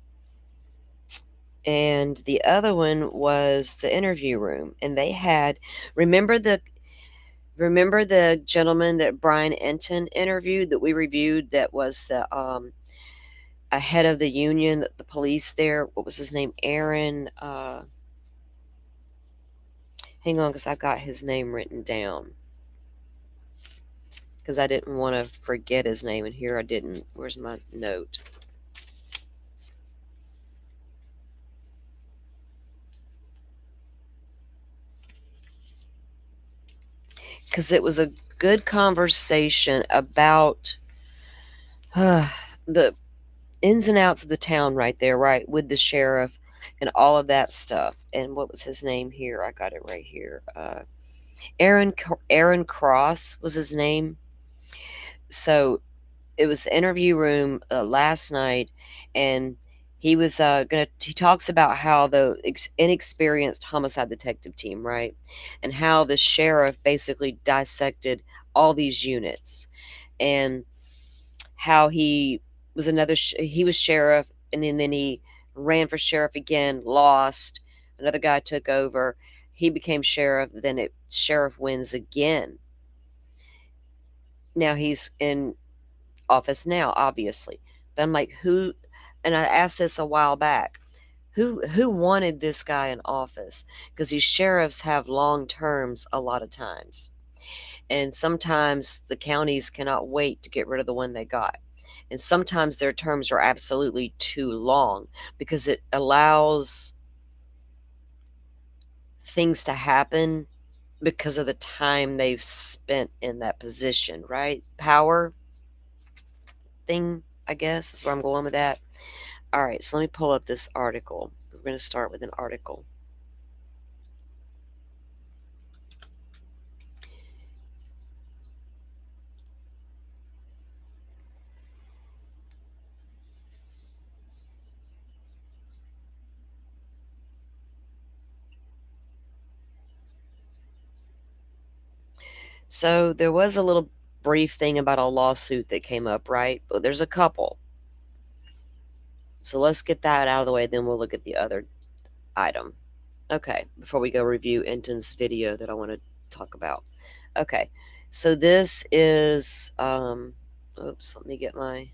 And the other one was the interview room. And they had, remember Remember the gentleman that Brian Enton interviewed that we reviewed that was the a head of the union, the police there? What was his name? Aaron. Hang on, because I've got his name written down. Because I didn't want to forget his name, and here I didn't. Where's my note? Because it was a good conversation about the ins and outs of the town right there, right, with the sheriff and all of that stuff. And what was his name here? I got it right here. Aaron Cross was his name. So it was interview room last night, and he was he talks about how the inexperienced homicide detective team, right, and how the sheriff basically dissected all these units, and how he was he was sheriff, and then he ran for sheriff again, lost. Another guy took over. He became sheriff. Then sheriff wins again. Now he's in office now, obviously. But I'm like, who? And I asked this a while back. Who wanted this guy in office? Because these sheriffs have long terms a lot of times, and sometimes the counties cannot wait to get rid of the one they got. And sometimes their terms are absolutely too long because it allows things to happen because of the time they've spent in that position, right? Power thing, I guess, is where I'm going with that. All right, so let me pull up this article. We're going to start with an article. So there was a little brief thing about a lawsuit that came up, right? But there's a couple. So let's get that out of the way, then we'll look at the other item. Okay, before we go review Enton's video that I want to talk about. Okay, so this is, oops, let me get my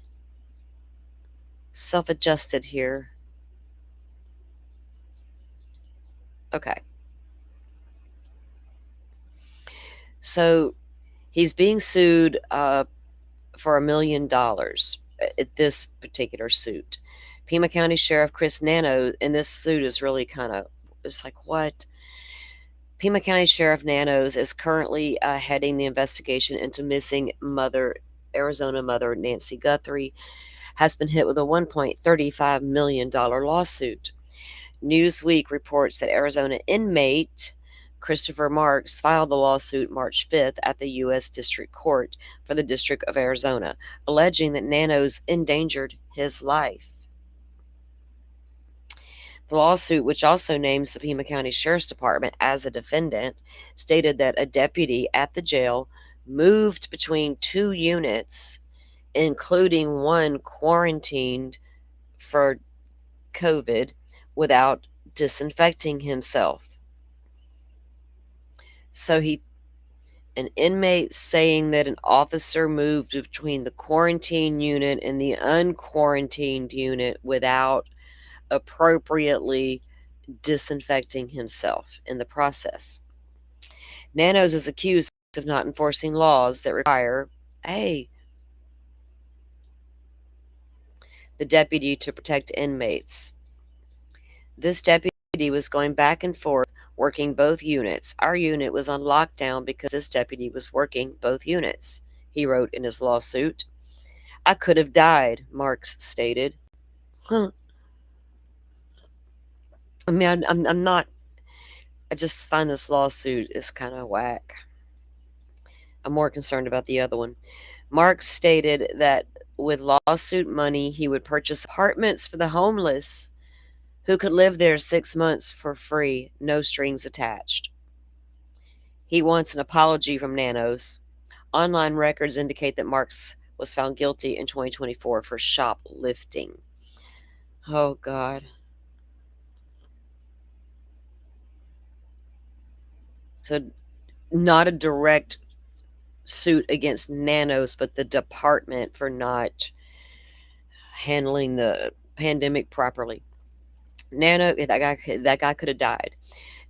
self-adjusted here. Okay. So he's being sued for $1 million at this particular suit. Pima County Sheriff Chris Nanos, and this suit is really kind of, it's like, what? Pima County Sheriff Nanos is currently heading the investigation into missing Arizona mother Nancy Guthrie, has been hit with a $1.35 million lawsuit. Newsweek reports that Arizona inmate Christopher Marks filed the lawsuit March 5th at the U.S. District Court for the District of Arizona, alleging that Nanos endangered his life. The lawsuit, which also names the Pima County Sheriff's Department as a defendant, stated that a deputy at the jail moved between two units, including one quarantined for COVID, without disinfecting himself. So an inmate saying that an officer moved between the quarantine unit and the unquarantined unit without appropriately disinfecting himself in the process. Nanos is accused of not enforcing laws that require the deputy to protect inmates. This deputy was going back and forth working both units. Our unit was on lockdown because this deputy was working both units, he wrote in his lawsuit. I could have died, Marks stated. Huh. I mean, I'm not, I just find this lawsuit is kind of whack. I'm more concerned about the other one. Marks stated that with lawsuit money, he would purchase apartments for the homeless who could live there 6 months for free, no strings attached. He wants an apology from Nanos. Online records indicate that Marks was found guilty in 2024 for shoplifting. Oh, God. So, not a direct suit against Nanos, but the department for not handling the pandemic properly. That guy could have died.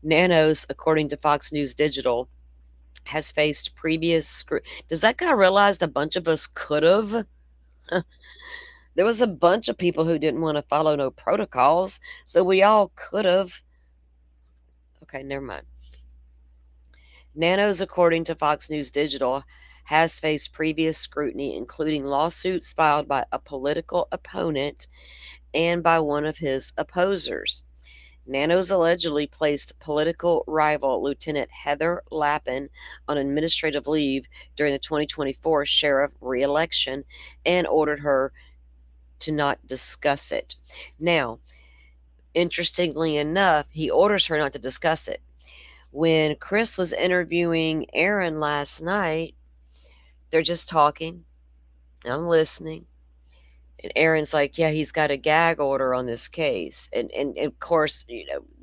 Nanos, according to Fox News Digital, has faced previous Does that guy realize a bunch of us could have? There was a bunch of people who didn't want to follow no protocols, so we all could have. Okay, never mind. Nanos, according to Fox News Digital, has faced previous scrutiny, including lawsuits filed by a political opponent and by one of his opposers. Nanos allegedly placed political rival Lieutenant Heather Lappin on administrative leave during the 2024 sheriff re-election and ordered her to not discuss it. Now, interestingly enough, he orders her not to discuss it. When Chris was interviewing Aaron last night, they're just talking. I'm listening. And Aaron's like, yeah, he's got a gag order on this case. And of course,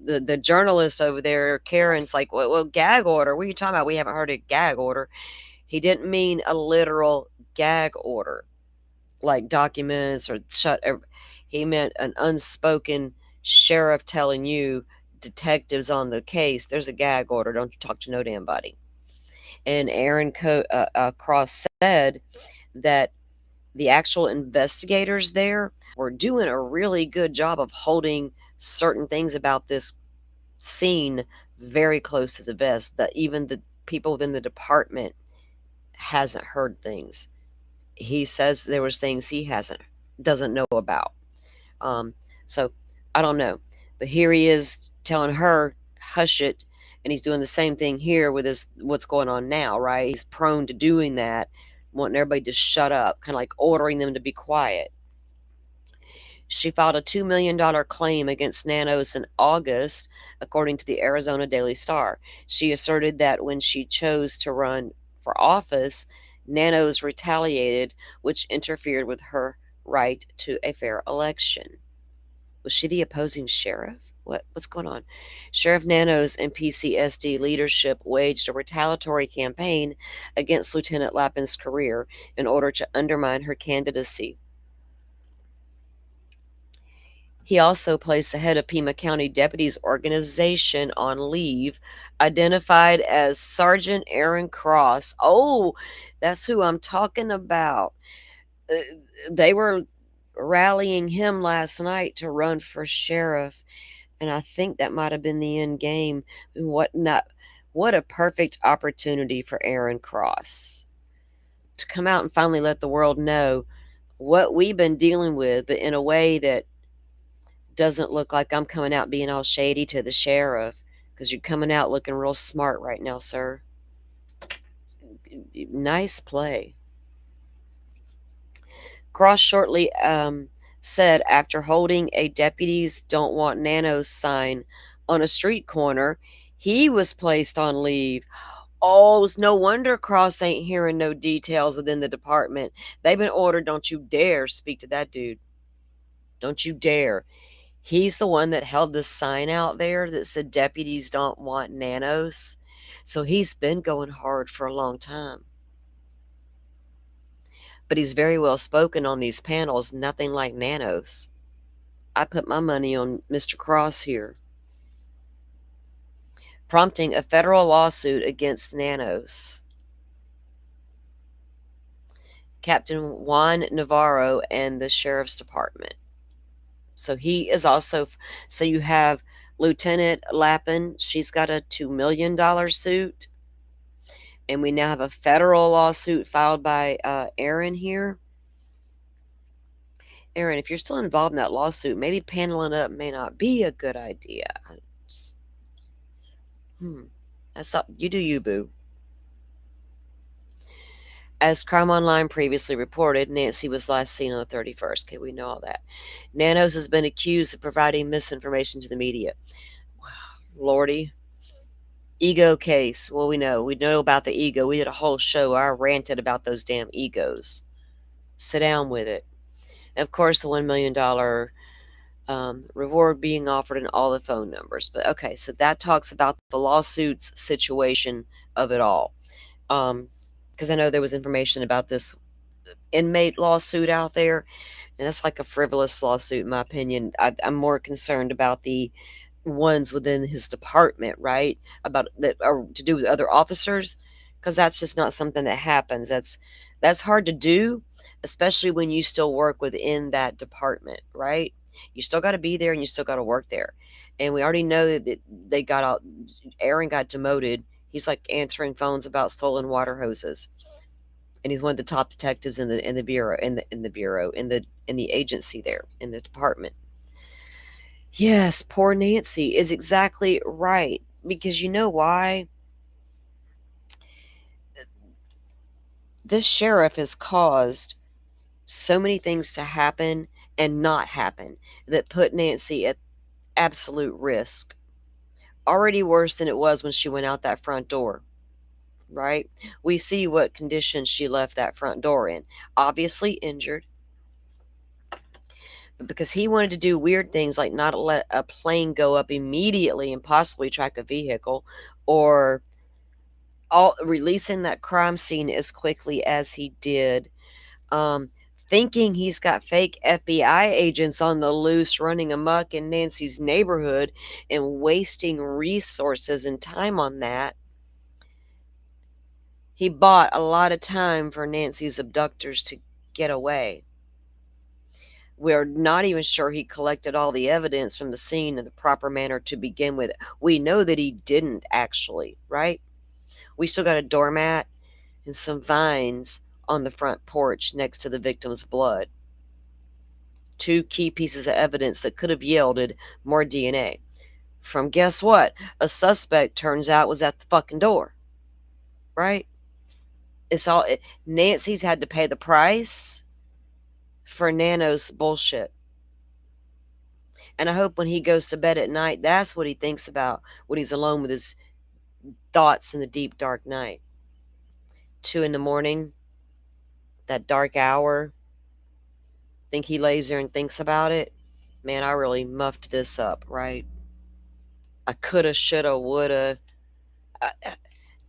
the journalist over there, Karen's like, well, gag order? What are you talking about? We haven't heard a gag order. He didn't mean a literal gag order, like documents or he meant an unspoken sheriff telling you, detectives on the case, there's a gag order. Don't you talk to no damn body. And Aaron Cross said that the actual investigators there were doing a really good job of holding certain things about this scene very close to the vest, that even the people within the department hasn't heard things. He says there was things he doesn't know about. So I don't know, but here he is telling her hush it, and he's doing the same thing here with what's going on now, right? He's prone to doing that, wanting everybody to shut up, kind of like ordering them to be quiet. She filed a $2 million claim against Nanos in August, according to the Arizona Daily Star. She asserted that when she chose to run for office, Nanos retaliated, which interfered with her right to a fair election. Was she the opposing sheriff? What's going on? Sheriff Nanos and PCSD leadership waged a retaliatory campaign against Lieutenant Lappin's career in order to undermine her candidacy. He also placed the head of Pima County Deputies Organization on leave, identified as Sergeant Aaron Cross. Oh, that's who I'm talking about. They were rallying him last night to run for sheriff, and I think that might have been the end game. What a perfect opportunity for Aaron Cross to come out and finally let the world know what we've been dealing with, but in a way that doesn't look like I'm coming out being all shady to the sheriff, because you're coming out looking real smart right now, sir. Nice play. Cross shortly said after holding a deputies don't want Nanos sign on a street corner, he was placed on leave. Oh, it's no wonder Cross ain't hearing no details within the department. They've been ordered, don't you dare speak to that dude. Don't you dare. He's the one that held the sign out there that said deputies don't want Nanos. So he's been going hard for a long time. But he's very well spoken on these panels, nothing like Nanos. I put my money on Mr. Cross here. Prompting a federal lawsuit against Nanos. Captain Juan Navarro and the Sheriff's Department. So he is also, so you have Lieutenant Lappin, she's got a $2 million suit. And we now have a federal lawsuit filed by Aaron here. Aaron, if you're still involved in that lawsuit, maybe paneling up may not be a good idea. That's all, you do you, boo. As Crime Online previously reported, Nancy was last seen on the 31st. Okay, we know all that. Nanos has been accused of providing misinformation to the media. Wow, Lordy. Ego case. Well, we know about the ego. We did a whole show. I ranted about those damn egos. Sit down with it. And of course, the $1 million reward being offered and all the phone numbers. But okay, so that talks about the lawsuits situation of it all. because I know there was information about this inmate lawsuit out there, and that's like a frivolous lawsuit, in my opinion. I'm more concerned about the ones within his department, right? About that are to do with other officers, because that's just not something that happens. That's hard to do, especially when you still work within that department, right? You still got to be there and you still got to work there. And we already know that they got out. Aaron got demoted. He's like answering phones about stolen water hoses, and he's one of the top detectives in the bureau in the agency there in the department. Yes, poor Nancy is exactly right, because you know why? This sheriff has caused so many things to happen and not happen that put Nancy at absolute risk. Already worse than it was when she went out that front door, right? We see what condition she left that front door in. Obviously injured, but because he wanted to do weird things like not let a plane go up immediately and possibly track a vehicle, or all releasing that crime scene as quickly as he did, um, thinking he's got fake FBI agents on the loose running amok in Nancy's neighborhood and wasting resources and time on that. He bought a lot of time for Nancy's abductors to get away. We're not even sure he collected all the evidence from the scene in the proper manner to begin with. We know that he didn't actually, right? We still got a doormat and some vines on the front porch next to the victim's blood. Two key pieces of evidence that could have yielded more DNA. From guess what? A suspect turns out was at the fucking door. Right? Nancy's had to pay the price for Nanos bullshit. And I hope when he goes to bed at night, that's what he thinks about when he's alone with his thoughts in the deep, dark night. 2 in the morning, that dark hour, think he lays there and thinks about it. Man, I really muffed this up, right? I coulda, shoulda, woulda. I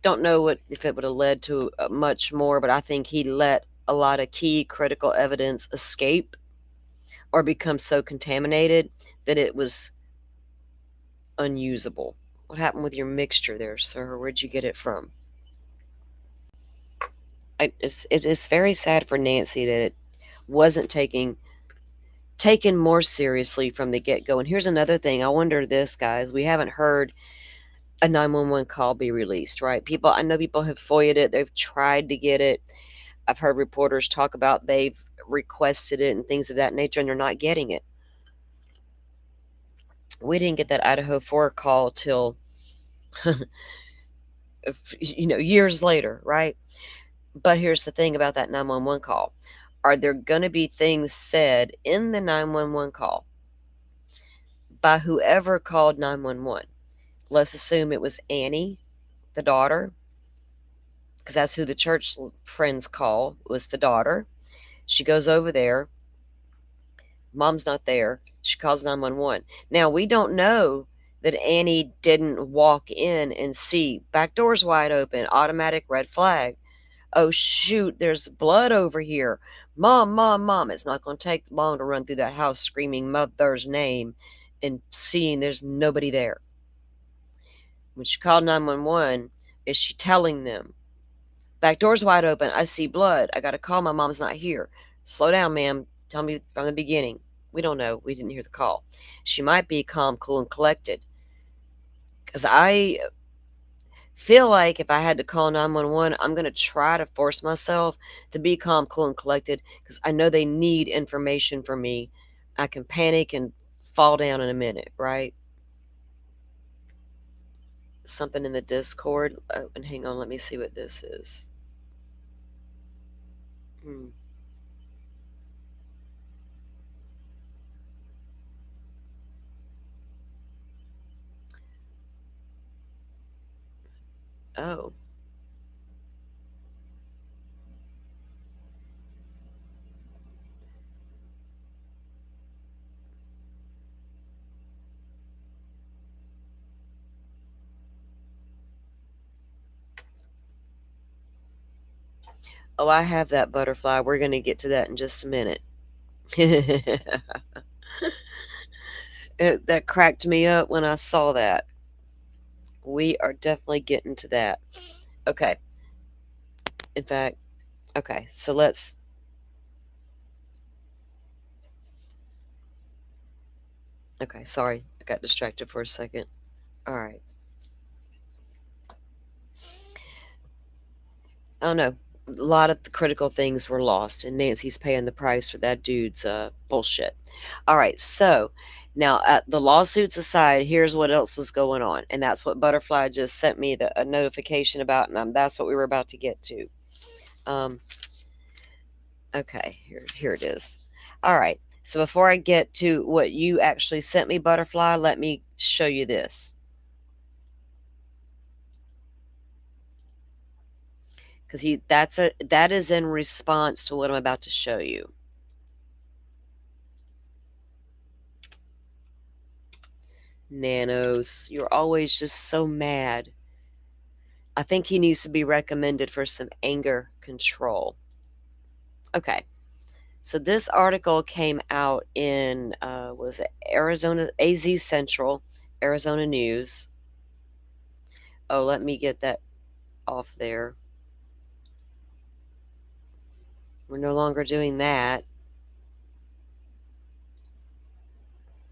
don't know if it would have led to much more, but I think he let a lot of key critical evidence escape or become so contaminated that it was unusable. What happened with your mixture there, sir? Where'd you get it from? It's very sad for Nancy that it wasn't taken more seriously from the get-go. And here's another thing. I wonder this, guys. We haven't heard a 911 call be released, right? I know people have FOIA'd it. They've tried to get it. I've heard reporters talk about they've requested it and things of that nature, and they're not getting it. We didn't get that Idaho 4 call till, years later, right? But here's the thing about that 911 call. Are there going to be things said in the 911 call by whoever called 911? Let's assume it was Annie, the daughter, because that's who the church friends call, was the daughter. She goes over there. Mom's not there. She calls 911. Now, we don't know that Annie didn't walk in and see back doors wide open, automatic red flag. Oh, shoot, there's blood over here. Mom, mom, mom. It's not going to take long to run through that house screaming mother's name and seeing there's nobody there. When she called 911, is she telling them, back door's wide open, I see blood, I got to call, my mom's not here. Slow down, ma'am. Tell me from the beginning. We don't know. We didn't hear the call. She might be calm, cool, and collected. Because I feel like if I had to call 911, I'm going to try to force myself to be calm, cool, and collected, because I know they need information from me. I can panic and fall down in a minute, right? Something in the Discord. Oh, and hang on, let me see what this is. Hmm. Oh. Oh, I have that butterfly. We're going to get to that in just a minute. That cracked me up when I saw that. We are definitely getting to that. Okay. In fact, okay, so let's. Okay, sorry. I got distracted for a second. All right. I don't know. A lot of the critical things were lost, and Nancy's paying the price for that dude's bullshit. All right, so now the lawsuits aside, here's what else was going on, and that's what Butterfly just sent me a notification about, and that's what we were about to get to. Um, okay, here it is. All right, so before I get to what you actually sent me, Butterfly, let me show you this. Because that is in response to what I'm about to show you. Nanos, you're always just so mad. I think he needs to be recommended for some anger control. Okay, so this article came out in was it Arizona AZ Central, Arizona News. Oh, let me get that off there. We're no longer doing that,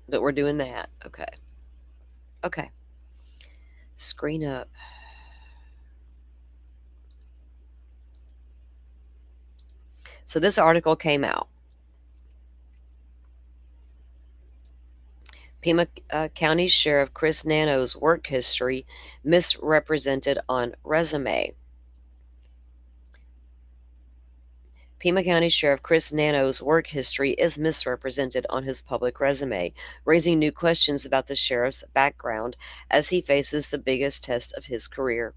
but we're doing that. Okay. Okay. Screen up. So this article came out. Pima County Sheriff Chris Nanos' work history misrepresented on resume. Pima County Sheriff Chris Nanos' work history is misrepresented on his public resume, raising new questions about the sheriff's background as he faces the biggest test of his career.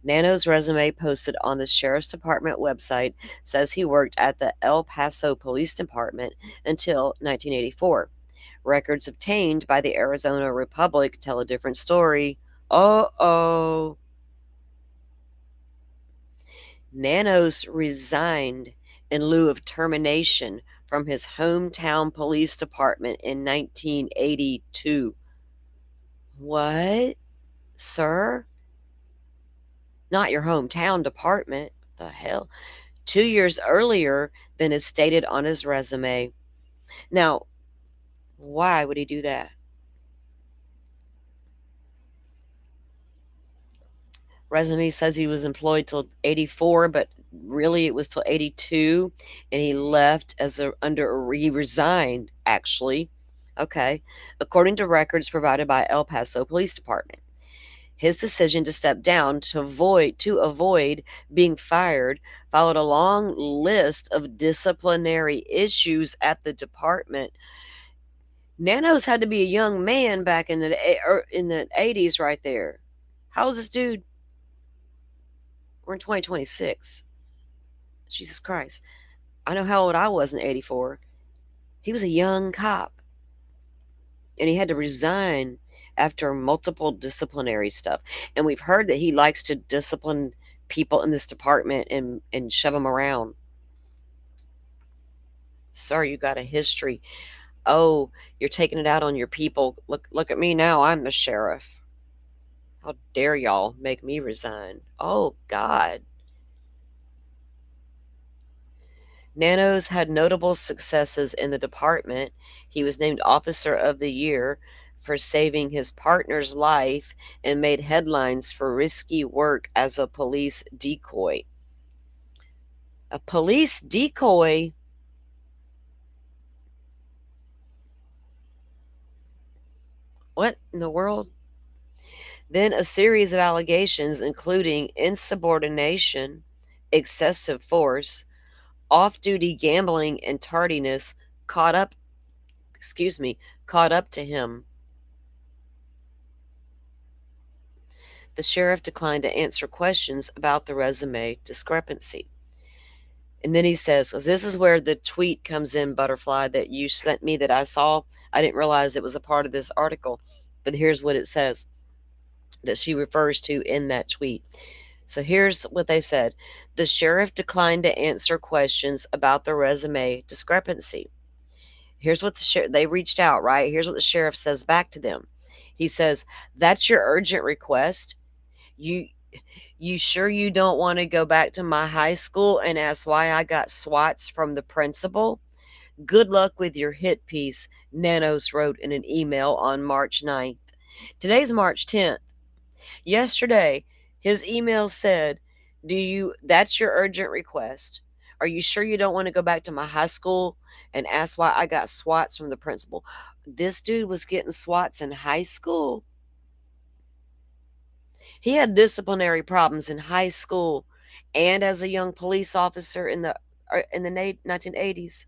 Nanos' resume posted on the Sheriff's Department website says he worked at the El Paso Police Department until 1984. Records obtained by the Arizona Republic tell a different story. Uh-oh. Nanos resigned in lieu of termination from his hometown police department in 1982. What? Sir? Not your hometown department. What the hell? 2 years earlier than is stated on his resume. Now, why would he do that? Resume says he was employed till 84, but really it was till 82, and he left he resigned, actually. Okay. According to records provided by El Paso Police Department. His decision to step down to avoid being fired followed a long list of disciplinary issues at the department. Nanos had to be a young man back in the 80s right there. How is this dude? We're in 2026. Jesus Christ. I know how old I was in 84. He was a young cop. And he had to resign after multiple disciplinary stuff. And we've heard that he likes to discipline people in this department and shove them around. Sir, you got a history. Oh, you're taking it out on your people. Look at me now. I'm the sheriff. How dare y'all make me resign? Oh, God. Nanos had notable successes in the department. He was named Officer of the Year for saving his partner's life and made headlines for risky work as a police decoy. A police decoy? What in the world? Then a series of allegations, including insubordination, excessive force, off-duty gambling, and tardiness, caught up to him. The sheriff declined to answer questions about the resume discrepancy. And then he says, this is where the tweet comes in, Butterfly, that you sent me that I saw. I didn't realize it was a part of this article, but here's what it says that she refers to in that tweet. So here's what they said. The sheriff declined to answer questions about the resume discrepancy. Here's what they reached out, right? Here's what the sheriff says back to them. He says, "That's your urgent request. You you sure you don't want to go back to my high school and ask why I got swats from the principal? Good luck with your hit piece," Nanos wrote in an email on March 9th. Today's March 10th. Yesterday, his email said, that's your urgent request. Are you sure you don't want to go back to my high school and ask why I got swats from the principal? This dude was getting swats in high school. He had disciplinary problems in high school and as a young police officer in the 1980s.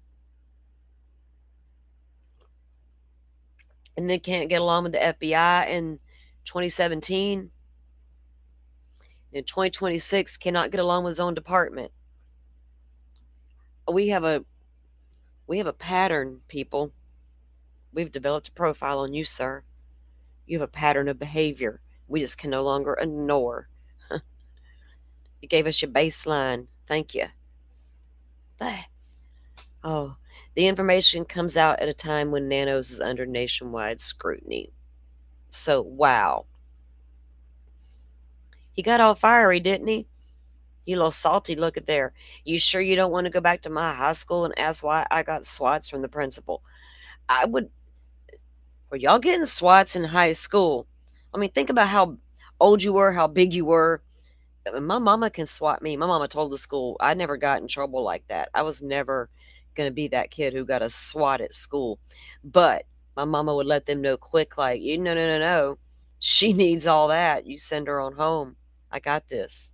And then can't get along with the FBI in 2017. In 2026 cannot get along with his own department. We have a pattern, people. We've developed a profile on you, sir. You have a pattern of behavior we just can no longer ignore. You gave us your baseline. Thank you. Oh, the information comes out at a time when Nanos is under nationwide scrutiny. So, wow. He got all fiery, didn't he? You little salty, look at there. You sure you don't want to go back to my high school and ask why I got swats from the principal? I would. Were y'all getting swats in high school? I mean, think about how old you were, how big you were. My mama can swat me. My mama told the school I never got in trouble like that. I was never going to be that kid who got a swat at school. But my mama would let them know quick, like, no. She needs all that. You send her on home. I got this.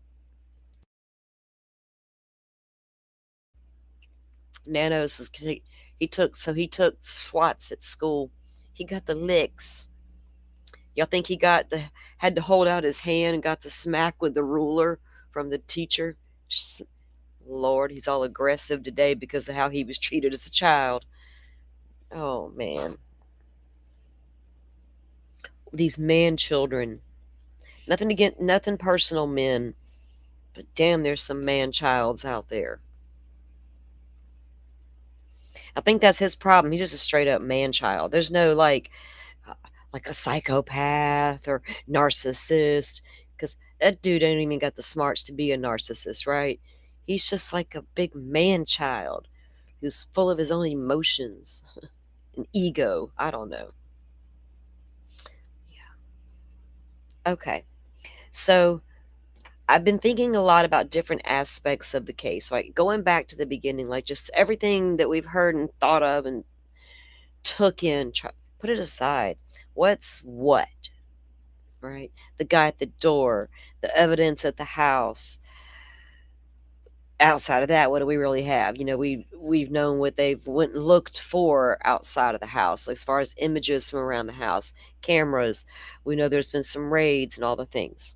Nanos is he took swats at school. He got the licks. Y'all think he had to hold out his hand and got the smack with the ruler from the teacher? Lord, he's all aggressive today because of how he was treated as a child. Oh man. These man children. Nothing personal, men. But damn, there's some man childs out there. I think that's his problem. He's just a straight up man child. There's no like a psychopath or narcissist, because that dude ain't even got the smarts to be a narcissist, right? He's just like a big man child who's full of his own emotions and ego. I don't know. Yeah. Okay. So I've been thinking a lot about different aspects of the case, like going back to the beginning, like just everything that we've heard and thought of and took in, put it aside. What's what? Right? The guy at the door, the evidence at the house. Outside of that, what do we really have? We've known what they've went and looked for outside of the house, like as far as images from around the house, cameras. We know there's been some raids and all the things.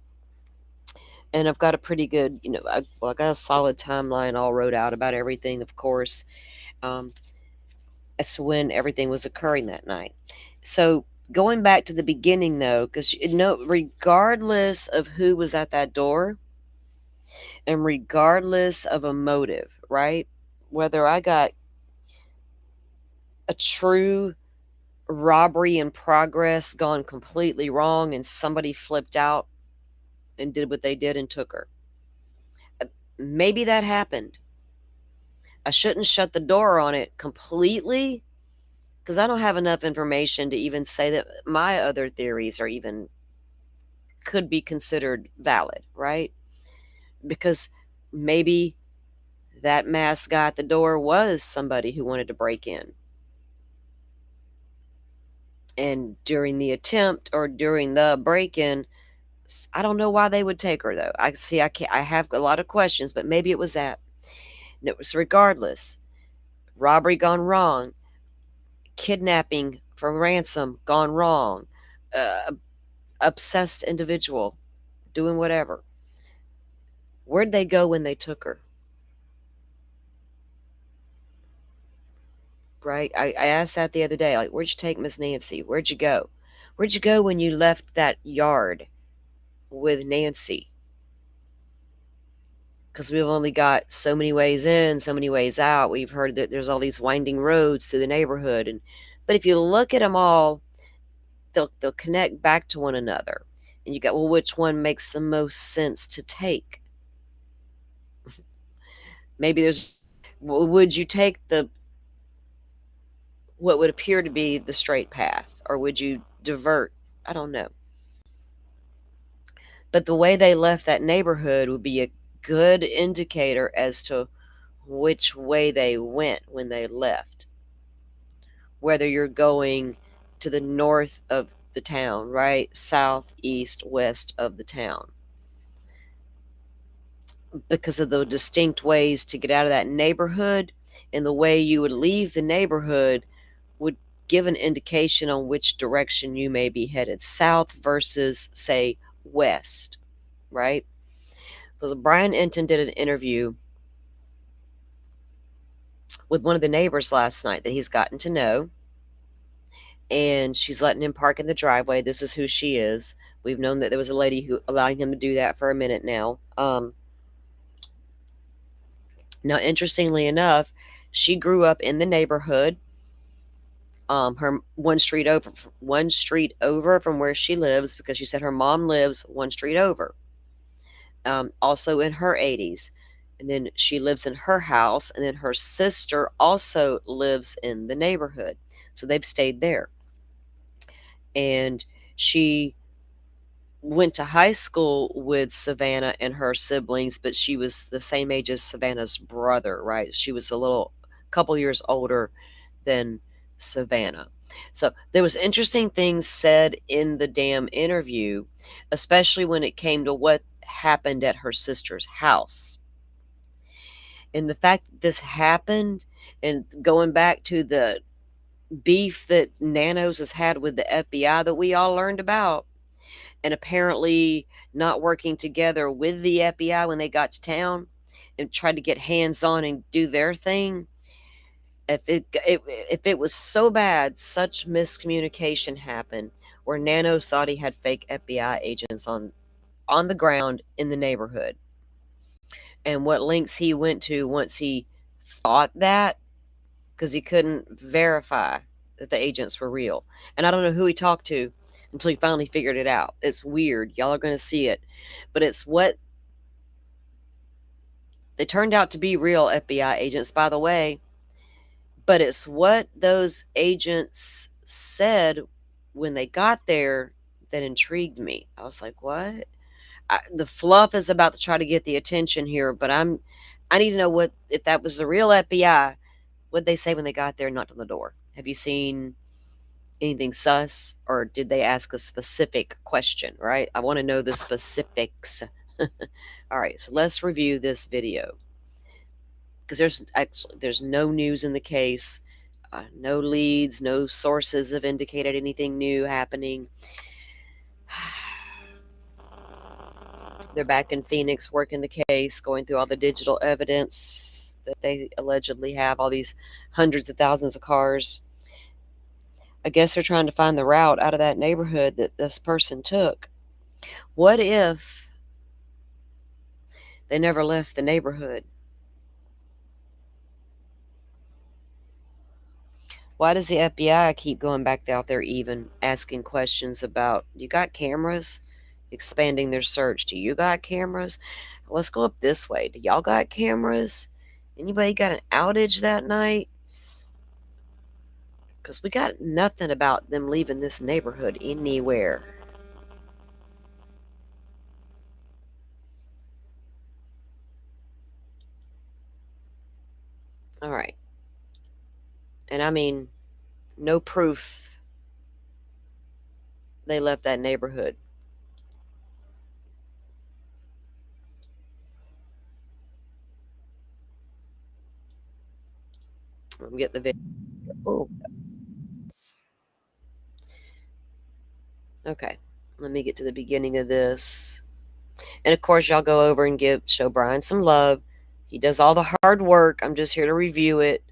And I've got a pretty good, I got a solid timeline all wrote out about everything, of course, as to when everything was occurring that night. So going back to the beginning, though, because regardless of who was at that door, and regardless of a motive, right? Whether I got a true robbery in progress gone completely wrong and somebody flipped out and did what they did and took her. Maybe that happened. I shouldn't shut the door on it completely because I don't have enough information to even say that my other theories are even could be considered valid, right? Because maybe that masked guy at the door was somebody who wanted to break in. And during the attempt or during the break-in, I don't know why they would take her, though. I have a lot of questions, but maybe it was that. And it was regardless. Robbery gone wrong. Kidnapping for ransom gone wrong. Obsessed individual doing whatever. Where'd they go when they took her? Right? I asked that the other day. Like, where'd you take Miss Nancy? Where'd you go? Where'd you go when you left that yard with Nancy? because we've only got so many ways in, so many ways out. We've heard that there's all these winding roads through the neighborhood, but if you look at them all, they'll connect back to one another. And you got, well, which one makes the most sense to take? Maybe would you take what would appear to be the straight path, or would you divert? I don't know. But the way they left that neighborhood would be a good indicator as to which way they went when they left. Whether you're going to the north of the town, right? South, east, west of the town. Because of the distinct ways to get out of that neighborhood, and the way you would leave the neighborhood would give an indication on which direction you may be headed, south versus, say, west, right? Because Brian Enton did an interview with one of the neighbors last night that he's gotten to know, and she's letting him park in the driveway. This is who she is. We've known that there was a lady who allowing him to do that for a minute now. Now, interestingly enough, she grew up in the neighborhood. Her one street over from where she lives, because she said her mom lives one street over. Also in her 80s. And then she lives in her house, and then her sister also lives in the neighborhood. So they've stayed there. And she went to high school with Savannah and her siblings, but she was the same age as Savannah's brother, right? She was couple years older than Savannah. So there was interesting things said in the damn interview, especially when it came to what happened at her sister's house. And the fact that this happened, and going back to the beef that Nanos has had with the FBI that we all learned about, and apparently not working together with the FBI when they got to town and tried to get hands-on and do their thing. If it was so bad, such miscommunication happened, where Nanos thought he had fake FBI agents on the ground in the neighborhood, and what links he went to once he thought that, because he couldn't verify that the agents were real. And I don't know who he talked to until he finally figured it out. It's weird. Y'all are going to see it. But it's what they turned out to be, real FBI agents, by the way. But it's what those agents said when they got there that intrigued me. I was like, what? The fluff is about to try to get the attention here, but I need to know if that was the real FBI. What'd they say when they got there and knocked on the door? Have you seen anything sus, or did they ask a specific question, right? I want to know the specifics. All right, so let's review this video, because there's no news in the case, no leads, no sources have indicated anything new happening. They're back in Phoenix working the case, going through all the digital evidence that they allegedly have, all these hundreds of thousands of cars. I guess they're trying to find the route out of that neighborhood that this person took. What if they never left the neighborhood? Why does the FBI keep going back out there, even asking questions about, you got cameras? Expanding their search. Do you got cameras? Let's go up this way. Do y'all got cameras? Anybody got an outage that night? Because we got nothing about them leaving this neighborhood anywhere. All right. And I mean, no proof they left that neighborhood. I'm getting the video. Oh. Okay. Let me get to the beginning of this. And of course, y'all go over and show Brian some love. He does all the hard work. I'm just here to review it.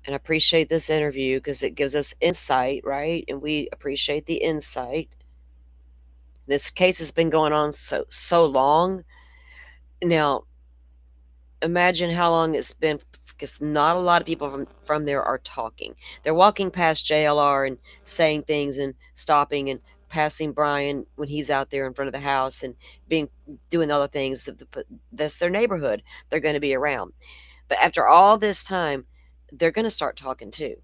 And I appreciate this interview because it gives us insight, right? And we appreciate the insight. This case has been going on so long. Now, imagine how long it's been, because not a lot of people from there are talking. They're walking past JLR and saying things and stopping and passing Brian when he's out there in front of the house and doing other things. That's their neighborhood. They're going to be around. But after all this time, they're going to start talking too,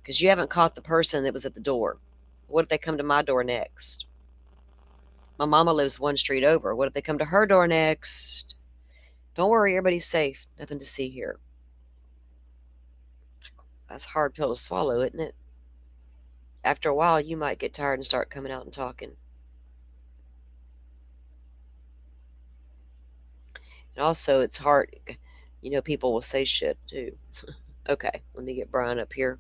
because you haven't caught the person that was at the door. What if they come to my door next? My mama lives one street over. What if they come to her door next? Don't worry, everybody's safe. Nothing to see here. That's a hard pill to swallow, isn't it? After a while, you might get tired and start coming out and talking. And also, it's hard. People will say shit too. Okay, let me get Brian up here.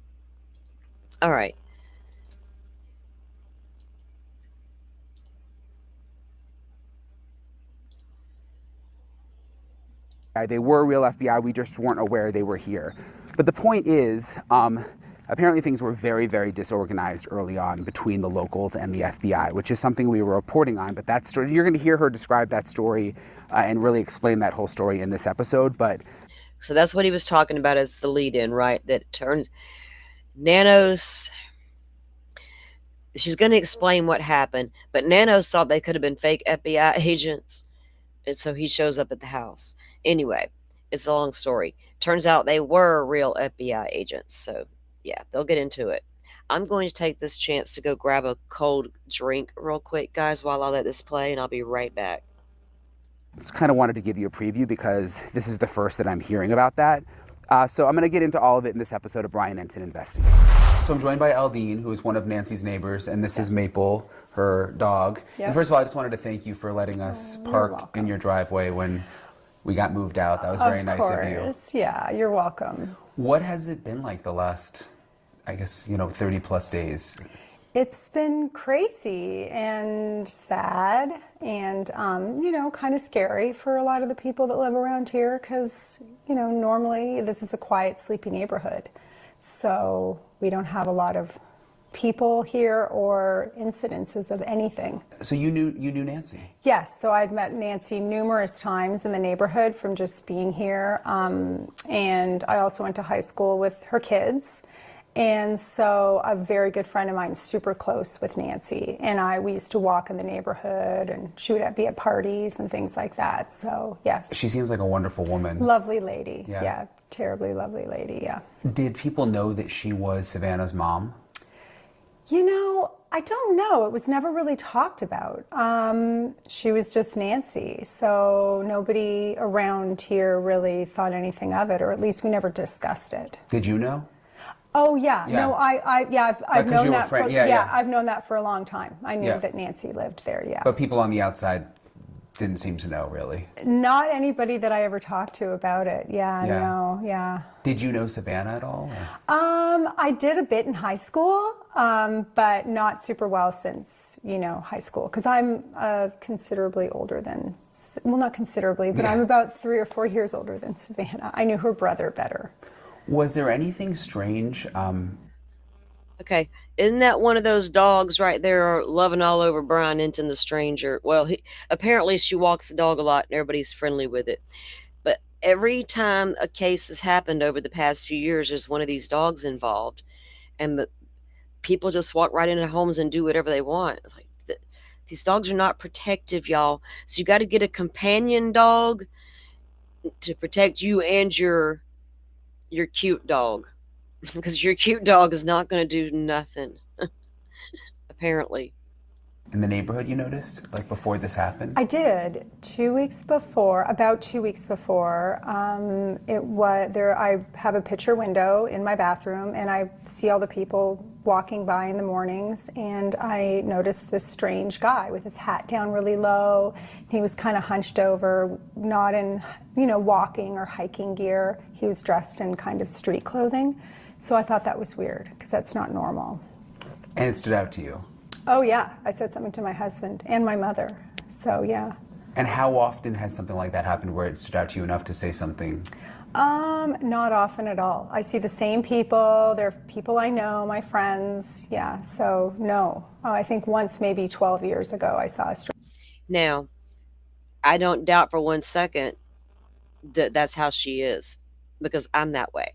All right. They were real FBI, we just weren't aware they were here. But the point is, apparently things were very, very disorganized early on between the locals and the FBI, which is something we were reporting on. But that story, you're going to hear her describe that story and really explain that whole story in this episode. So that's what he was talking about as the lead-in, right? That turns Nanos. She's going to explain what happened, but Nanos thought they could have been fake FBI agents, and so he shows up at the house. Anyway, it's a long story. Turns out they were real FBI agents, so yeah, they'll get into it. I'm going to take this chance to go grab a cold drink real quick, guys, while I let this play, and I'll be right back. Just kind of wanted to give you a preview because this is the first that I'm hearing about that. So I'm going to get into all of it in this episode of Brian Enton Investigates. So I'm joined by Aldine, who is one of Nancy's neighbors, and this is Maple, her dog. Yep. And first of all, I just wanted to thank you for letting us park in your driveway when we got moved out. That was very nice of you. Yeah, you're welcome. What has it been like the last, 30 plus days? It's been crazy and sad and, kind of scary for a lot of the people that live around here because, normally this is a quiet, sleepy neighborhood. So we don't have a lot of people here or incidences of anything. So you knew Nancy? Yes, so I'd met Nancy numerous times in the neighborhood from just being here. And I also went to high school with her kids. And so a very good friend of mine, super close with Nancy, and we used to walk in the neighborhood, and she would be at parties and things like that. So yes. She seems like a wonderful woman. Lovely lady. Yeah, terribly lovely lady. Yeah. Did people know that she was Savannah's mom? I don't know. It was never really talked about. She was just Nancy, so nobody around here really thought anything of it, or at least we never discussed it. Did you know? Oh yeah. No, I've known that I've known that for a long time. I knew that Nancy lived there, yeah. But people on the outside didn't seem to know, really. Not anybody that I ever talked to about it. No. Did you know Savannah at all? I did a bit in high school, but not super well since, high school, because I'm considerably older than, well, not considerably, but I'm about 3 or 4 years older than Savannah. I knew her brother better. Was there anything strange? Okay, isn't that one of those dogs right there loving all over Brian Enton, the stranger? Well, apparently she walks the dog a lot and everybody's friendly with it. But every time a case has happened over the past few years, there's one of these dogs involved. And people just walk right into homes and do whatever they want. These dogs are not protective, y'all. So you got to get a companion dog to protect you and your cute dog, because your cute dog is not going to do nothing, apparently. In the neighborhood, you noticed, like before this happened? I did. About 2 weeks before, I have a picture window in my bathroom, and I see all the people walking by in the mornings, and I noticed this strange guy with his hat down really low. He was kind of hunched over, not in, walking or hiking gear. He was dressed in kind of street clothing. So I thought that was weird, because that's not normal. And it stood out to you? Oh yeah, I said something to my husband and my mother, so yeah. And how often has something like that happened where it stood out to you enough to say something? Not often at all. I see the same people, they're people I know, my friends, yeah, so no. I think once, maybe 12 years ago, I saw a Now, I don't doubt for 1 second That's how she is, because I'm that way.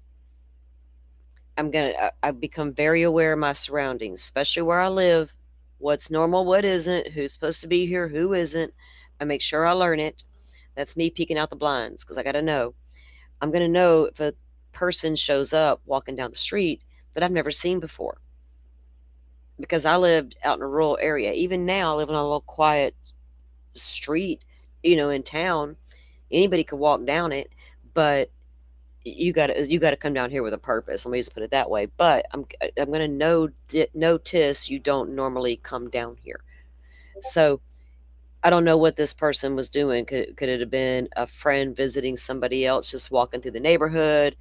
I've become very aware of my surroundings, especially where I live, what's normal, what isn't, who's supposed to be here, who isn't. I make sure I learn it. That's me peeking out the blinds, because I got to know. I'm going to know if a person shows up walking down the street that I've never seen before, because I lived out in a rural area. Even now, I live on a little quiet street, in town. Anybody could walk down it, but you got to come down here with a purpose. Let me just put it that way. But I'm going to notice you don't normally come down here. So I don't know what this person was doing. Could it have been a friend visiting somebody else, just walking through the neighborhood,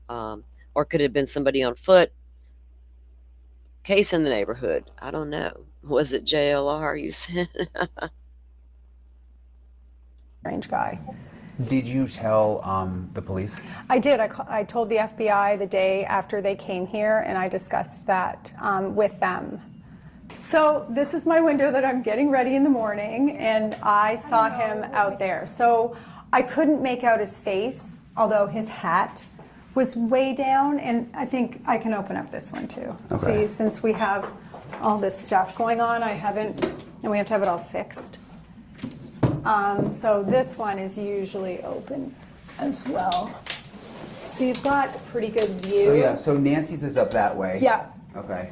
or could it have been somebody on foot, case in the neighborhood? I don't know. Was it JLR? You said. Strange guy. Did you tell the police? I did. I told the FBI the day after they came here, and I discussed that with them. So this is my window that I'm getting ready in the morning, and I saw him out there. So I couldn't make out his face, although his hat was way down, and I think I can open up this one too. Okay. See, since we have all this stuff going on, and we have to have it all fixed. So this one is usually open as well. So you've got a pretty good view. So Nancy's is up that way. Yeah. Okay.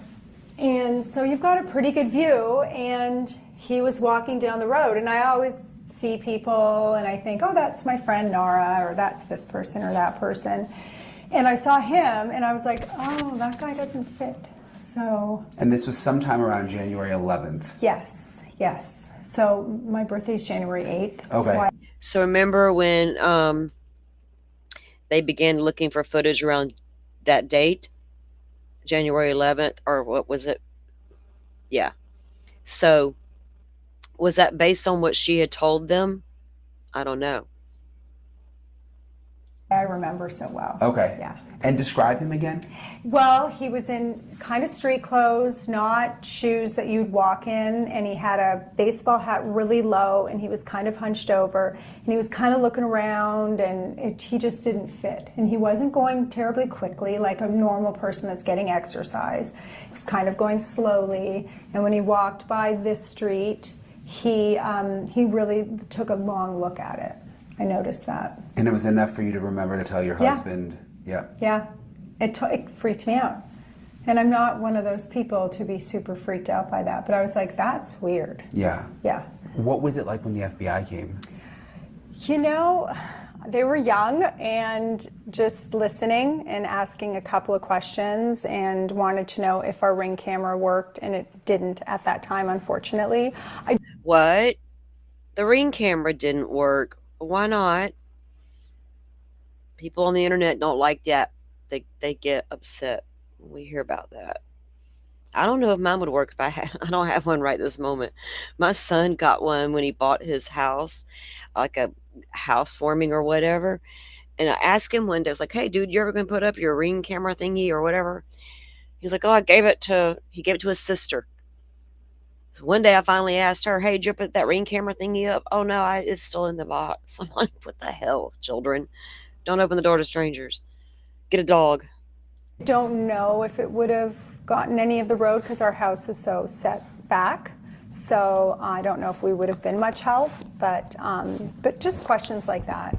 And so you've got a pretty good view, and he was walking down the road, and I always see people and I think, oh, that's my friend Nora, or that's this person or that person. And I saw him and I was like, oh, that guy doesn't fit. So. And this was sometime around January 11th. Yes. So my birthday's January 8th. Okay. So remember when they began looking for footage around that date, January 11th, or what was it? Yeah. So was that based on what she had told them? I don't know. I remember so well. Okay. Yeah. And describe him again? Well, he was in kind of street clothes, not shoes that you'd walk in, and he had a baseball hat really low, and he was kind of hunched over, and he was kind of looking around, and he just didn't fit. And he wasn't going terribly quickly like a normal person that's getting exercise. He was kind of going slowly, and when he walked by this street, he really took a long look at it. I noticed that. And it was enough for you to remember to tell your husband? Yeah. Yeah. It freaked me out. And I'm not one of those people to be super freaked out by that. But I was like, that's weird. Yeah. Yeah. What was it like when the FBI came? They were young and just listening and asking a couple of questions and wanted to know if our Ring camera worked. And it didn't at that time, unfortunately. What? The Ring camera didn't work. Why not? People on the internet don't like that. They get upset when we hear about that. I don't know if mine would work if I don't have one right this moment. My son got one when he bought his house, like a housewarming or whatever. And I asked him one day, I was like, hey, dude, you ever going to put up your Ring camera thingy or whatever? He was like, oh, he gave it to his sister. So one day I finally asked her, hey, did you put that Ring camera thingy up? Oh, no, it's still in the box. I'm like, what the hell, children? Don't open the door to strangers. Get a dog. Don't know if it would have gotten any of the road because our house is so set back. So I don't know if we would have been much help, but just questions like that.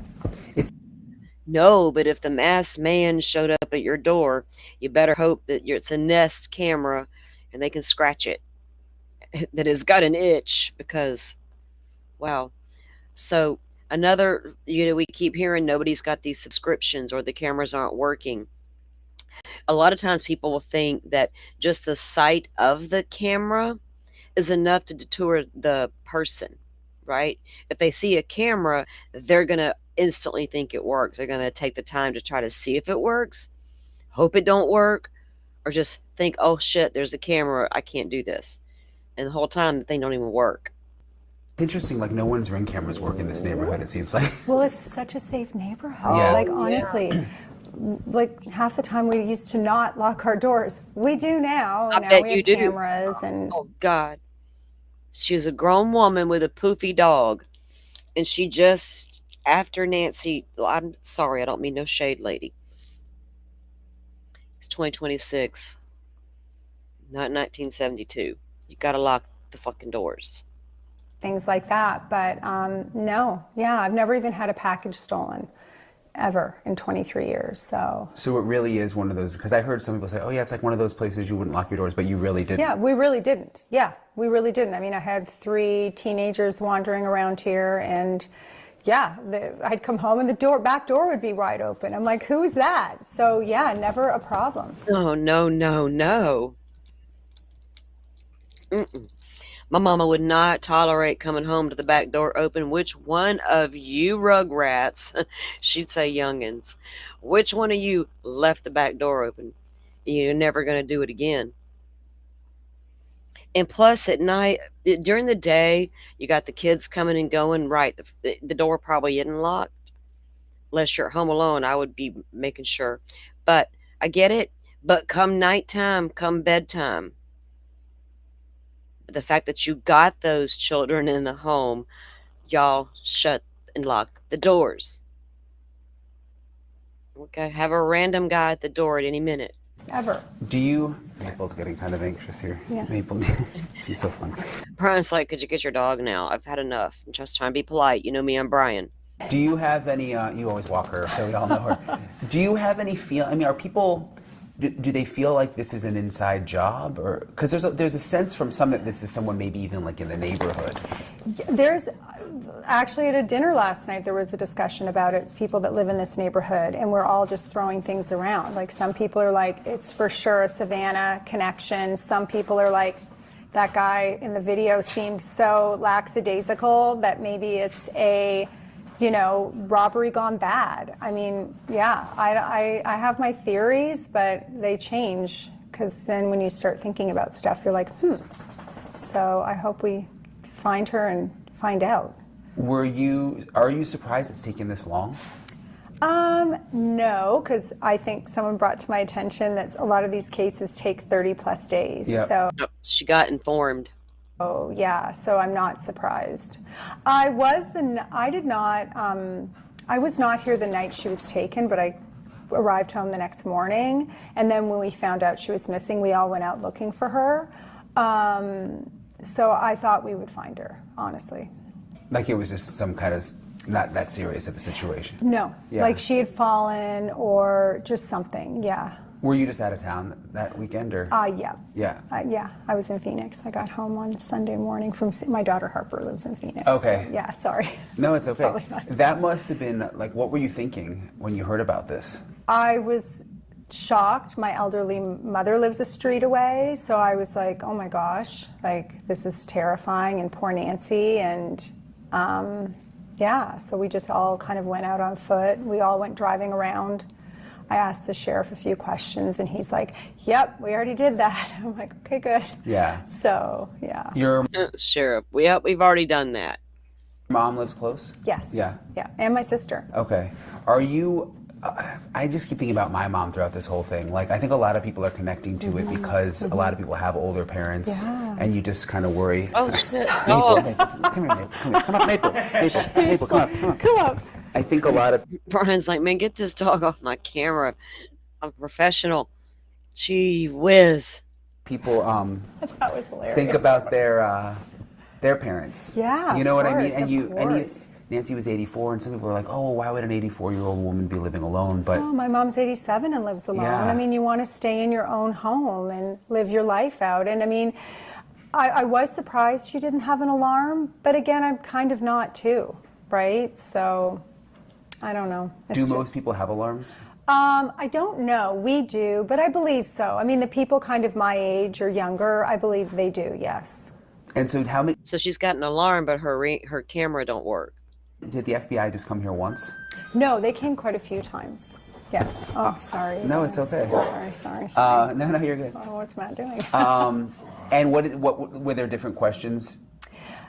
No, but if the masked man showed up at your door, you better hope that it's a Nest camera and they can scratch it, that it's got an itch, because, wow. So another, we keep hearing nobody's got these subscriptions or the cameras aren't working. A lot of times people will think that just the sight of the camera is enough to deter the person, right? If they see a camera, they're going to instantly think it works. They're going to take the time to try to see if it works, hope it don't work, or just think, oh shit, there's a camera, I can't do this. And the whole time the thing don't even work. It's interesting, like no one's Ring cameras work in this neighborhood, it seems like. Well, it's such a safe neighborhood. Yeah. Like, honestly, like half the time we used to not lock our doors. We do now. I Now bet we you have do. cameras and Oh God. She's a grown woman with a poofy dog. And she just after Nancy, I'm sorry, I don't mean no shade, lady. It's 2026, not 1972. You gotta lock the fucking doors. Things like that. But no, yeah, I've never even had a package stolen ever in 23 years. So it really is one of those, because I heard some people say, oh yeah, it's like one of those places you wouldn't lock your doors, but you really didn't. yeah, we really didn't. Yeah, we really didn't. I mean, I had 3 teenagers wandering around here, and yeah, I'd come home and the back door would be wide open. I'm like, who's that? So yeah, never a problem. Oh, no, no, no. Mm-mm. My mama would not tolerate coming home to the back door open. Which one of you rugrats, she'd say youngins, which one of you left the back door open? You're never going to do it again. And plus, at night, during the day, you got the kids coming and going, right? The door probably isn't locked. Unless you're home alone, I would be making sure. But I get it. But come nighttime, come bedtime, the fact that you got those children in the home, y'all shut and lock the doors. Okay, have a random guy at the door at any minute. Ever. Do you... Maple's getting kind of anxious here. Yeah. Maple, she's so fun. Brian's like, could you get your dog now? I've had enough. I'm just trying to be polite. You know me, I'm Brian. Do you have any... you always walk her, so we all know her. Do you have any feel... I mean, are people... Do they feel like this is an inside job, or because there's a sense from some that this is someone maybe even like in the neighborhood? There's actually at a dinner last night there was a discussion about it. It's people that live in this neighborhood, and we're all just throwing things around. Like some people are like, it's for sure a Savannah connection. Some people are like, that guy in the video seemed so lackadaisical that maybe it's a, you know, robbery gone bad. I mean, yeah, I have my theories, but they change because then when you start thinking about stuff, you're like, So I hope we find her and find out. Are you surprised it's taken this long? No, because I think someone brought to my attention that a lot of these cases take 30 plus days. Yep. So. Oh, she got informed. Oh, yeah, so I'm not surprised. I was not here the night she was taken, but I arrived home the next morning, and then when we found out she was missing, we all went out looking for her. So I thought we would find her, honestly. Like it was just some kind of not that serious of a situation? No, Yeah. like she had fallen or just something, yeah. Were you just out of town that weekend, or? Yeah. Yeah. Yeah, I was in Phoenix. I got home on Sunday morning from, my daughter Harper lives in Phoenix. Okay. So, yeah, sorry. No, it's okay. Probably not. That must have been, like, what were you thinking when you heard about this? I was shocked. My elderly mother lives a street away, so I was like, oh my gosh, like, this is terrifying, and poor Nancy, and yeah, so we just all kind of went out on foot. We all went driving around. I asked the sheriff a few questions, and he's like, yep, we already did that. I'm like, okay, good. Yeah. So, yeah. Your Sheriff, we've already done that. mom lives close? Yes. Yeah. Yeah, and my sister. Okay. Are you... I just keep thinking about my mom throughout this whole thing. Like, I think a lot of people are connecting to it because a lot of people have older parents, Yeah. and you just kind of worry. Oh, shit. Maple, Maple, come here, Maple. Come here. Come up, Maple. Maple, come up. Come up. Come up. I think a lot of Brian's like, man, get this dog off my camera. I'm a professional. Gee whiz. people That was hilarious. think about their parents. Yeah, You know of what I mean? course, And of course. Nancy was 84, and some people were like, "Oh, why would an 84-year-old woman be living alone?" But Oh, my mom's 87 and lives alone. Yeah. I mean, you want to stay in your own home and live your life out. And I mean, I was surprised she didn't have an alarm, but again, I'm kind of not too, right? So, I don't know. It's do just- most people have alarms? I don't know. We do, but I believe so. I mean, the people kind of my age or younger, I believe they do, yes. And so, how many So she's got an alarm, but her camera don't work. did the FBI just come here once? No, they came quite a few times. Yes. Oh, sorry. No, it's okay. Sorry. No, you're good. Oh, what's Matt doing? And what were there different questions?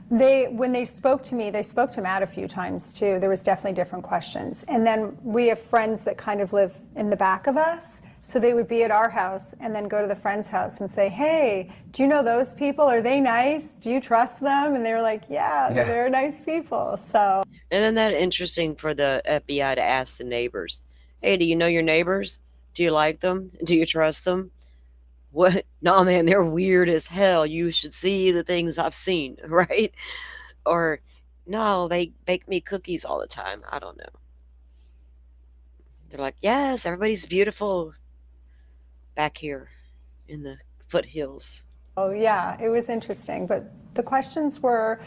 When they spoke to me, they spoke to Matt a few times too. There was definitely different questions. And then we have friends that kind of live in the back of us. So they would be at our house and then go to the friend's house and say, hey, do you know those people? Are they nice? Do you trust them? And they were like, yeah. Yeah. They're nice people. So And then that interesting for the FBI to ask the neighbors, hey, do you know your neighbors? Do you like them? Do you trust them? What? No, man, they're weird as hell. You should see the things I've seen, right? Or, no, they bake me cookies all the time. I don't know. They're like, yes, everybody's beautiful back here in the foothills. Oh, yeah, it was interesting. But the questions were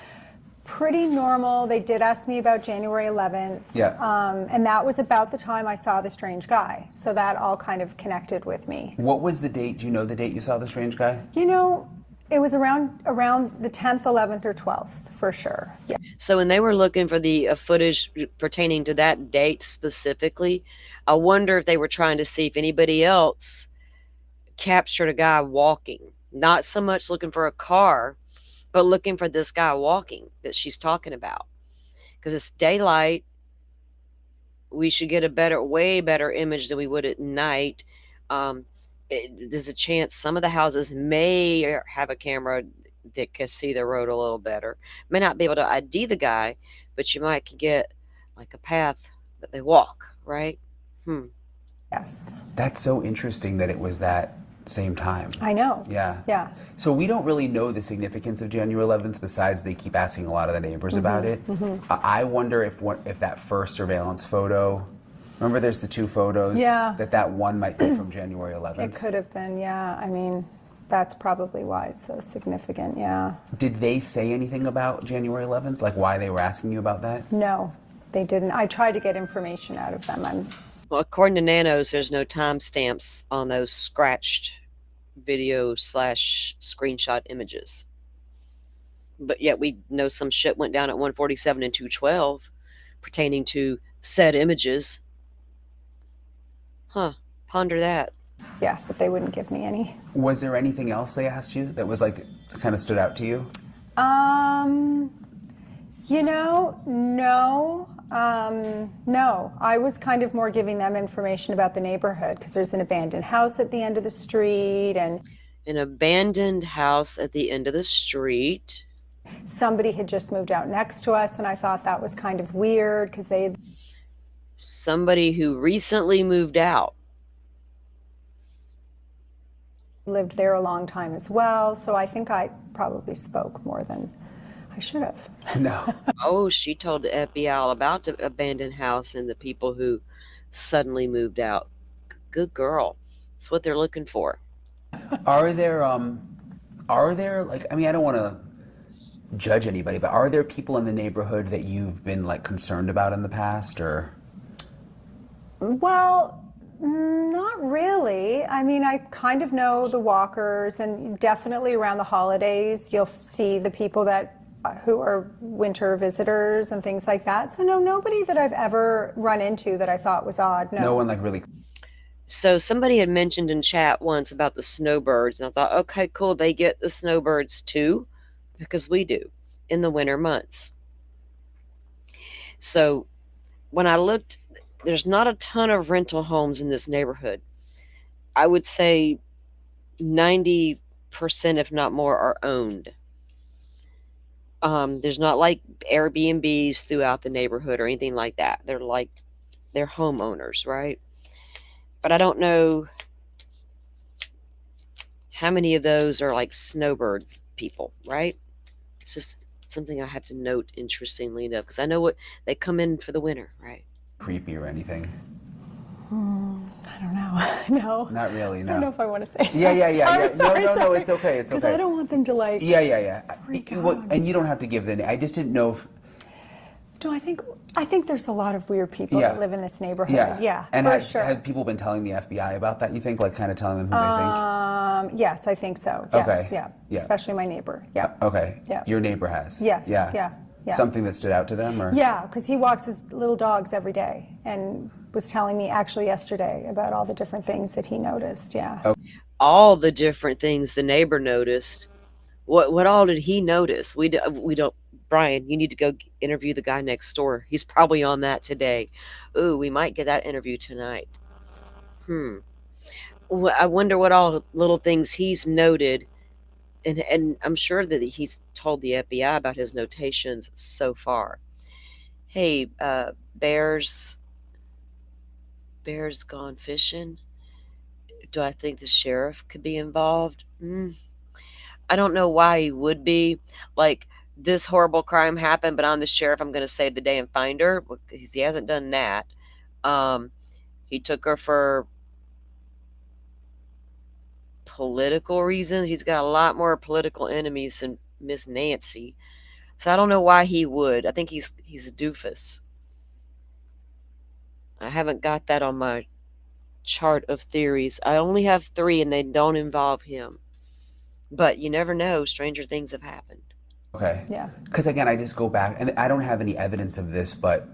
pretty normal. They did ask me about January 11th. Yeah. And that was about the time I saw the strange guy. So that all kind of connected with me. What was the date? Do you know the date you saw the strange guy? You know, it was around the 10th, 11th, or 12th, for sure. Yeah. So when they were looking for the footage pertaining to that date specifically, I wonder if they were trying to see if anybody else captured a guy walking. Not so much looking for a car, but looking for this guy walking that she's talking about. Because it's daylight. We should get a way better image than we would at night. There's a chance some of the houses may have a camera that can see the road a little better. May not be able to ID the guy, but you might get like a path that they walk, right? Yes. That's so interesting that it was that same time. I know. Yeah. Yeah. So we don't really know the significance of January 11th besides they keep asking a lot of the neighbors about it. I wonder if that first surveillance photo, remember there's the two photos? Yeah. That one might be from January 11th. It could have been, yeah. I mean, that's probably why it's so significant, yeah. Did they say anything about January 11th? Like why they were asking you about that? No, they didn't. I tried to get information out of them. Well, according to Nanos, there's no timestamps on those scratched video / screenshot images. But yet we know some shit went down at 147 and 212 pertaining to said images. Ponder that. Yeah, but they wouldn't give me any. Was there anything else they asked you that was like kind of stood out to you? You know, no. No, I was kind of more giving them information about the neighborhood because there's an abandoned house at the end of the street and An abandoned house at the end of the street. somebody had just moved out next to us and I thought that was kind of weird because they Somebody who recently moved out. lived there a long time as well. So I think I probably spoke more than I should have. No. Oh, she told the FBI all about the abandoned house and the people who suddenly moved out. Good girl. That's what they're looking for. Are there like, I mean, I don't want to judge anybody, but are there people in the neighborhood that you've been like concerned about in the past or? Well, not really. I mean, I kind of know the walkers, and definitely around the holidays, you'll see the people who are winter visitors and things like that. So no, nobody that I've ever run into that I thought was odd. No. No one like really. So somebody had mentioned in chat once about the snowbirds, and I thought, okay, cool, they get the snowbirds too, because we do in the winter months. So when I looked, there's not a ton of rental homes in this neighborhood. I would say 90%, if not more, are owned. There's not like Airbnbs throughout the neighborhood or anything like that. They're homeowners, right? But I don't know how many of those are like snowbird people, right? It's just something I have to note, interestingly enough, because I know what they come in for the winter, right? Creepy or anything? I don't know. No. Not really, no. I don't know if I want to say. Yeah. Sorry, No, it's okay, it's Because okay. I don't want them to like. Yeah. freak Well, out. and you don't have to give the name. I just didn't know if, No, I think there's a lot of weird people Yeah. that live in this neighborhood. Yeah, And for have, sure. have people been telling the FBI about that, you think? Like kind of telling them who they think? Yes, I think so. Yes, Okay. yeah. Yeah. Especially my neighbor. Yeah. Okay. Yeah. Your neighbor has? Yes, Yeah. yeah. Something that stood out to them? Or? Yeah, because he walks his little dogs every day and was telling me actually yesterday about all the different things that he noticed. Yeah. Okay. All the different things the neighbor noticed. What all did he notice? We don't. Brian, you need to go interview the guy next door. He's probably on that today. Ooh, we might get that interview tonight. I wonder what all little things he's noted. And I'm sure that he's told the FBI about his notations so far. Hey, bears gone fishing. Do I think the sheriff could be involved? I don't know why he would be. Like, this horrible crime happened, but I'm the sheriff. I'm going to save the day and find her. Because he hasn't done that. He took her for political reasons. He's got a lot more political enemies than Miss Nancy. So I don't know why he would. I think he's a doofus. I haven't got that on my chart of theories. I only have 3 and they don't involve him. But you never know. Stranger things have happened. Okay. Yeah. Because again, I just go back, and I don't have any evidence of this, but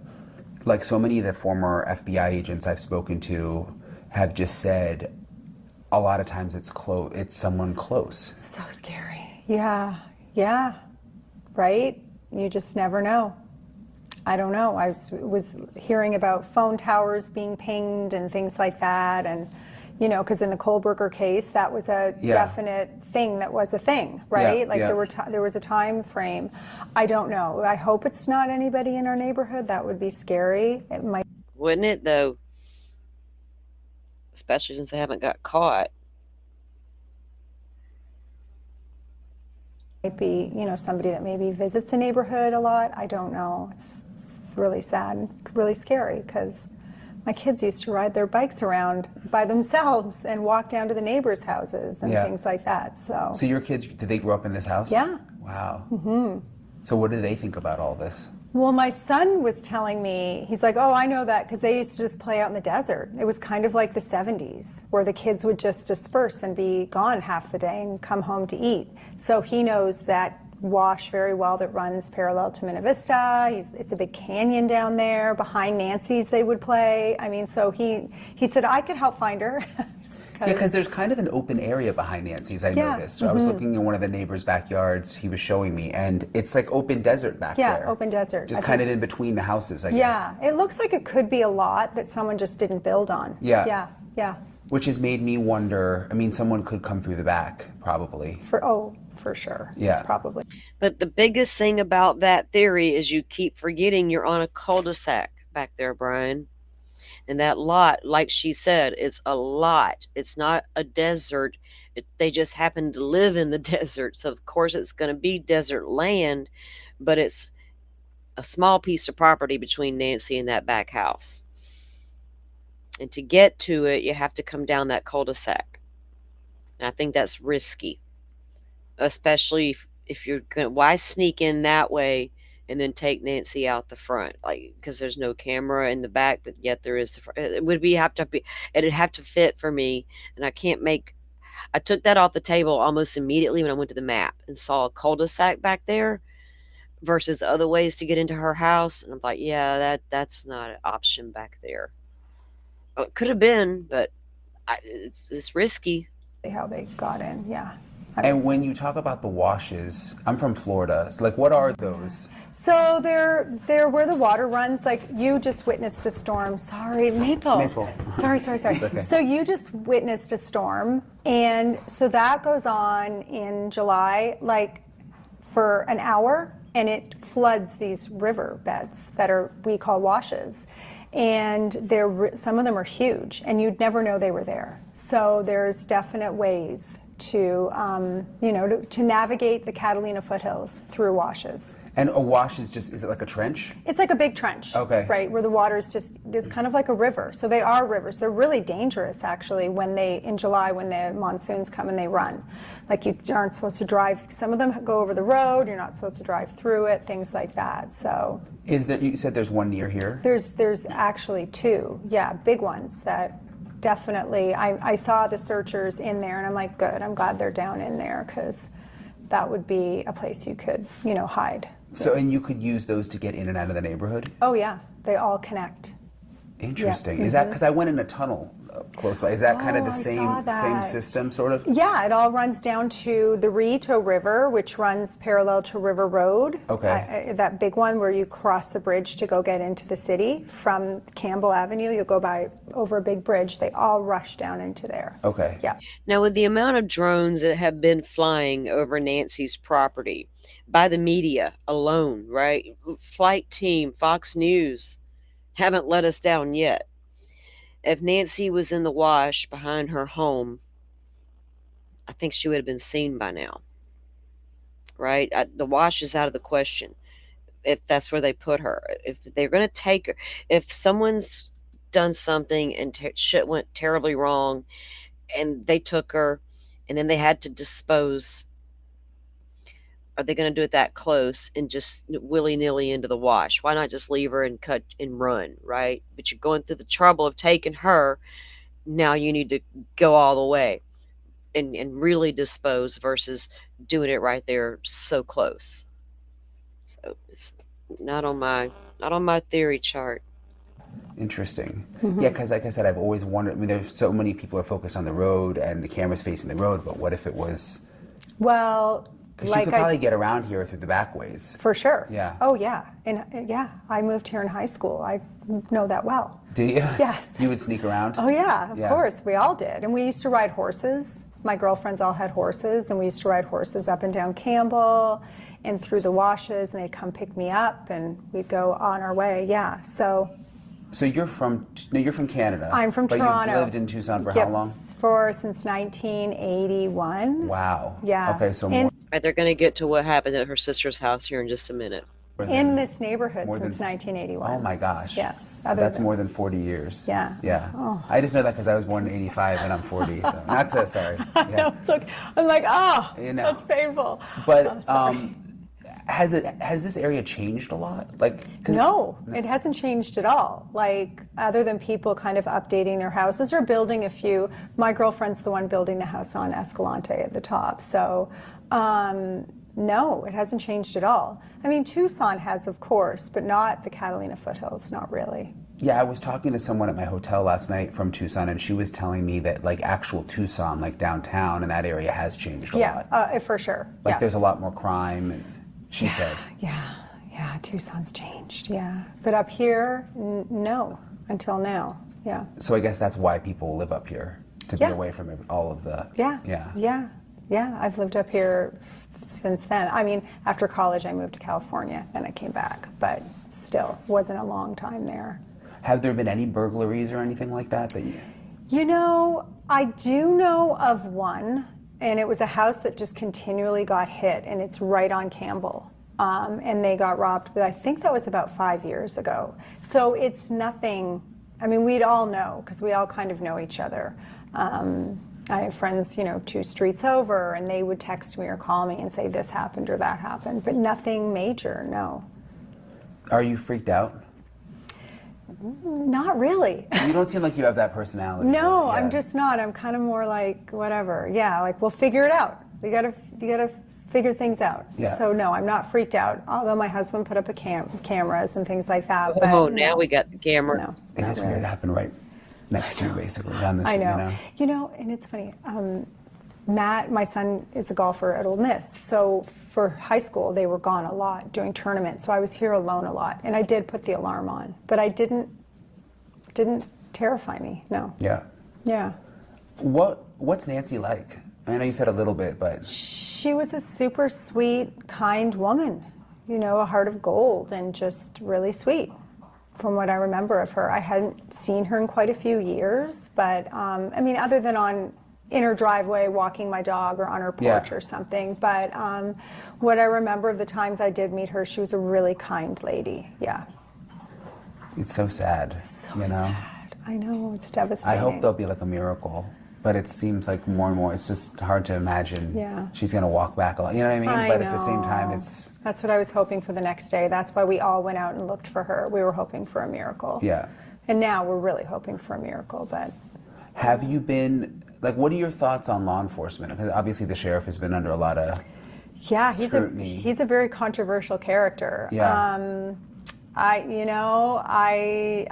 like so many of the former FBI agents I've spoken to have just said, a lot of times it's someone close. So scary. Yeah. Yeah. Right? You just never know. I don't know. I was hearing about phone towers being pinged and things like that, and because in the Kohlberger case, that was a definite thing. That was a thing, right? Yeah, like yeah. there was a time frame. I don't know. I hope it's not anybody in our neighborhood. That would be scary. It might. Wouldn't it, though? Especially since they haven't got caught. Might be, somebody that maybe visits a neighborhood a lot. I don't know. It's really sad, really scary, because my kids used to ride their bikes around by themselves and walk down to the neighbors' houses and things like that. So your kids, did they grow up in this house? Yeah. Wow. Mm-hmm. So what do they think about all this? Well, my son was telling me, he's like, oh, I know that, because they used to just play out in the desert. It was kind of like the 70s, where the kids would just disperse and be gone half the day and come home to eat. So he knows that wash very well that runs parallel to Minna Vista. It's a big canyon down there. Behind Nancy's they would play. I mean, so he said, I could help find her. Because there's kind of an open area behind Nancy's, I noticed. So I was looking in one of the neighbors' backyards he was showing me, and it's like open desert back there. Yeah, open desert. Just kind of in between the houses, I guess. Yeah, it looks like it could be a lot that someone just didn't build on. Yeah. Yeah. Which has made me wonder, I mean, someone could come through the back, probably. For sure. Yeah. It's probably. But the biggest thing about that theory is you keep forgetting you're on a cul-de-sac back there, Brian. And that lot, like she said, it's a lot. It's not a desert. They just happen to live in the desert. So, of course, it's going to be desert land, but it's a small piece of property between Nancy and that back house. And to get to it, you have to come down that cul-de-sac. And I think that's risky, especially if you're going to, why sneak in that way and then take Nancy out the front, like, because there's no camera in the back, but yet there is the front. It'd have to fit for me, and I took that off the table almost immediately when I went to the map and saw a cul-de-sac back there versus other ways to get into her house, and I'm like, yeah, that's not an option back there. Well, it could have been, but it's risky. How they got in, yeah. And when you talk about the washes, I'm from Florida. So like, what are those? So they're where the water runs. Like, you just witnessed a storm. Sorry, Maple. Sorry. Okay. So you just witnessed a storm, and so that goes on in July, like for an hour, and it floods these river beds that we call washes. And some of them are huge, and you'd never know they were there. So there's definite ways to navigate the Catalina foothills through washes. And a wash is it like a trench? It's like a big trench, okay, right, where the water's it's kind of like a river. So they are rivers. They're really dangerous, actually, in July when the monsoons come and they run. Like, you aren't supposed to drive. Some of them go over the road. You're not supposed to drive through it, things like that. So. You said there's one near here? There's actually 2, big ones that definitely, I saw the searchers in there, and I'm like, good, I'm glad they're down in there, because that would be a place you could, hide. So, and you could use those to get in and out of the neighborhood? Oh, yeah, they all connect. Interesting. Is that because I went in a tunnel close by? Is that kind of the same system, sort of? Yeah, it all runs down to the Rito River, which runs parallel to River Road. Okay. That big one where you cross the bridge to go get into the city from Campbell Avenue. You'll go over a big bridge. They all rush down into there. Okay. Yeah. Now, with the amount of drones that have been flying over Nancy's property by the media alone, right? Flight team, Fox News, haven't let us down yet. If Nancy was in the wash behind her home, I think she would have been seen by now, right? The wash is out of the question if that's where they put her. If they're going to take her, if someone's done something and shit went terribly wrong and they took her and then they had to dispose, are they going to do it that close and just willy-nilly into the wash? Why not just leave her and cut and run, right? But you're going through the trouble of taking her. Now you need to go all the way and really dispose versus doing it right there so close. So it's not on my theory chart. Interesting. Yeah, because like I said, I've always wondered. I mean, there's so many people are focused on the road and the camera's facing the road, but what if it was? Well, Because you could probably get around here through the back ways. For sure. Yeah. Oh, yeah. And I moved here in high school. I know that well. Do you? Yes. You would sneak around? Oh, yeah, of course. We all did. And we used to ride horses. My girlfriends all had horses, and we used to ride horses up and down Campbell and through the washes, and they'd come pick me up, and we'd go on our way. Yeah, so you're from Canada. I'm from but Toronto. You've lived in Tucson for how long? Since 1981. Wow. Yeah. Okay, so more. Right, they're going to get to what happened at her sister's house here in just a minute. In this neighborhood since 1981. Oh my gosh. Yes. So that's more than 40 years. Yeah. Yeah. Oh. I just know that because I was born in 85 and I'm 40. So not to, sorry. I know, it's okay. I'm like, that's painful. But has this area changed a lot? No, it hasn't changed at all. Like, other than people kind of updating their houses or building a few. My girlfriend's the one building the house on Escalante at the top. So, no, it hasn't changed at all. I mean, Tucson has, of course, but not the Catalina foothills, not really. Yeah, I was talking to someone at my hotel last night from Tucson, and she was telling me that actual Tucson, downtown and that area has changed a lot. Yeah, for sure. There's a lot more crime, and she said. Yeah, Tucson's changed, yeah. But up here, no, until now, yeah. So I guess that's why people live up here, to be away from all of the... Yeah, I've lived up here since then. I mean, after college, I moved to California, then I came back, but still, wasn't a long time there. Have there been any burglaries or anything like that you... You know, I do know of one, and it was a house that just continually got hit, and it's right on Campbell. And they got robbed, but I think that was about 5 years ago. So it's nothing, I mean, we'd all know, because we all kind of know each other. I have friends, 2 streets over, and they would text me or call me and say this happened or that happened, but nothing major, no. Are you freaked out? Not really. You don't seem like you have that personality. No, I'm just not. I'm kind of more like, whatever. Yeah, we'll figure it out. You gotta figure things out. Yeah. So no, I'm not freaked out. Although my husband put up cameras and things like that. Oh, but now we got the camera. No, it is weird. It happened right next to you, basically, down the I street. know. And it's funny. Matt, my son, is a golfer at Ole Miss. So for high school, they were gone a lot doing tournaments. So I was here alone a lot, and I did put the alarm on, but I didn't terrify me. No. Yeah. Yeah. What's Nancy like? I know you said a little bit, but she was a super sweet, kind woman. A heart of gold, and just really sweet. From what I remember of her, I hadn't seen her in quite a few years, but I mean, other than in her driveway walking my dog or on her porch or something. But what I remember of the times I did meet her, she was a really kind lady. Yeah. It's so sad. So sad. I know, it's devastating. I hope there'll be a miracle, but it seems like more and more, it's just hard to imagine she's going to walk back a lot. You know what I mean? But at the same time, it's... That's what I was hoping for the next day. That's why we all went out and looked for her. We were hoping for a miracle. Yeah. And now we're really hoping for a miracle, but... Have you been... what are your thoughts on law enforcement? Because obviously the sheriff has been under a lot of scrutiny. He's a very controversial character. Yeah. I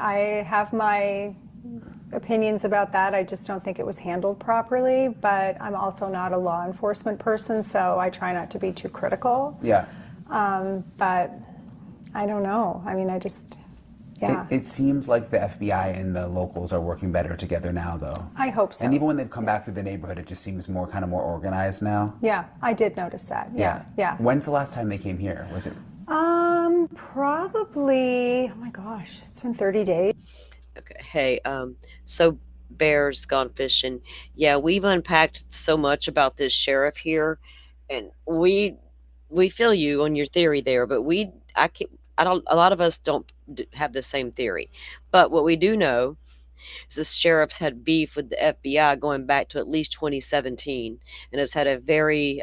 have my opinions about that. I just don't think it was handled properly, but I'm also not a law enforcement person, so I try not to be too critical. Yeah. But I don't know. I mean, yeah. It seems like the FBI and the locals are working better together now, though. I hope so. And even when they've come back through the neighborhood, it just seems more more organized now. Yeah, I did notice that. Yeah. When's the last time they came here? Was it? Probably, oh my gosh, it's been 30 days. Okay. Hey, so Bear's gone fishing. Yeah, we've unpacked so much about this sheriff here, and we feel you on your theory there, but I don't. A lot of us don't have the same theory. But what we do know is this sheriff's had beef with the FBI going back to at least 2017, and has had a very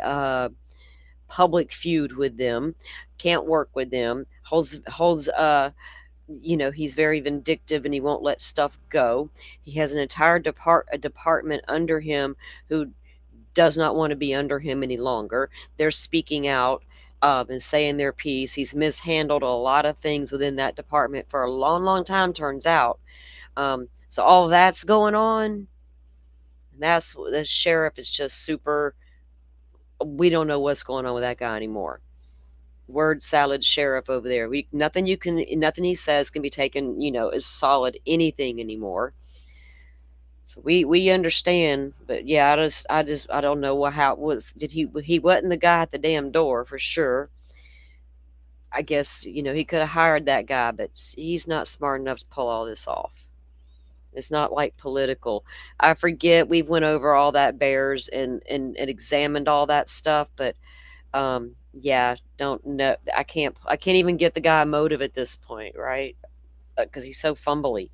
public feud with them. Can't work with them. Holds he's very vindictive and he won't let stuff go. He has an entire department under him who does not want to be under him any longer. They're speaking out and saying their piece. He's mishandled a lot of things within that department for a long, long time, turns out. So all of that's going on. That's the sheriff is just super. We don't know what's going on with that guy anymore. Word salad sheriff over there. Nothing he says can be taken, as solid anything anymore. So we understand, but yeah, I don't know how it was. He wasn't the guy at the damn door for sure. I guess, he could have hired that guy, but he's not smart enough to pull all this off. It's not like political. I forget we went over all that Bears and examined all that stuff, but yeah, don't know. I can't even get the guy motive at this point, right? Because he's so fumbly.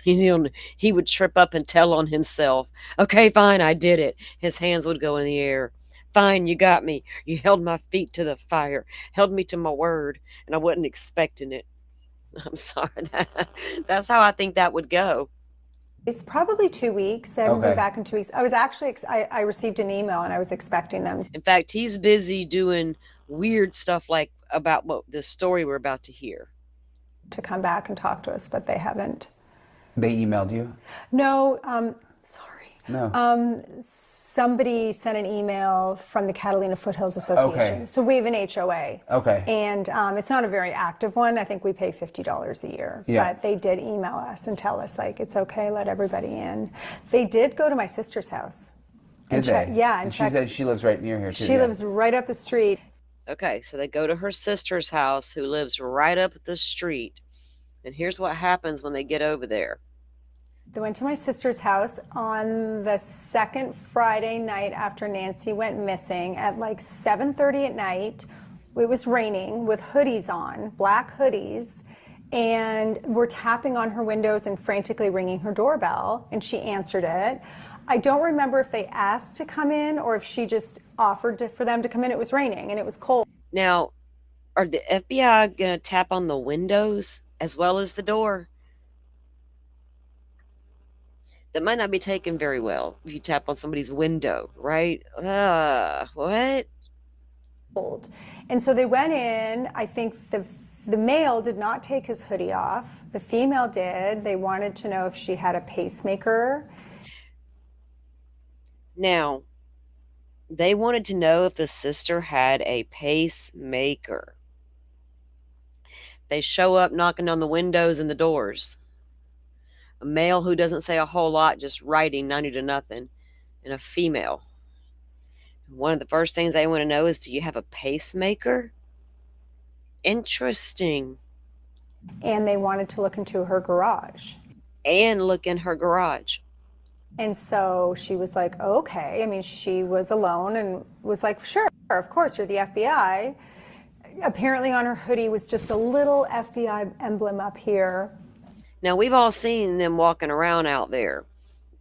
He would trip up and tell on himself. Okay, fine, I did it. His hands would go in the air. Fine, you got me. You held my feet to the fire, held me to my word, and I wasn't expecting it. I'm sorry. That's how I think that would go. It's probably 2 weeks. They haven't Okay. been back in 2 weeks. I was actually, I received an email and I was expecting them In fact, he's busy doing weird stuff like about what the story we're about to hear. to come back and talk to us, but they haven't. They emailed you? No, sorry. No. Somebody sent an email from the Catalina Foothills Association. Okay. So we have an HOA. Okay. And it's not a very active one. I think we pay $50 a year. Yeah. But they did email us and tell us, like, it's okay, let everybody in. They did go to my sister's house. Did they? Yeah. And she said she lives right near here, too. She yeah. lives right up the street. Okay, so they go to her sister's house, who lives right up the street. And here's what happens when they get over there. They went to my sister's house on the second Friday night after Nancy went missing at like 7:30 at night. It was raining with hoodies on, black hoodies, and we're tapping on her windows and frantically ringing her doorbell, and she answered it. I don't remember if they asked to come in or if she just offered for them to come in. It was raining and it was cold. Now, are the FBI going to tap on the windows as well as the door? That might not be taken very well if you tap on somebody's window, right? What? Cold. And so they went in. I think the male did not take his hoodie off. The female did. They wanted to know if she had a pacemaker. Now, they wanted to know if the sister had a pacemaker. They show up knocking on the windows and the doors. A male who doesn't say a whole lot, just writing 90 to nothing, and a female. One of the first things they want to know is, do you have a pacemaker? Interesting. And they wanted to look into her garage. And look in her garage. And so she was like, okay. I mean, she was alone and was like, sure, of course, you're the FBI. Apparently on her hoodie was just a little FBI emblem up here. Now, we've all seen them walking around out there.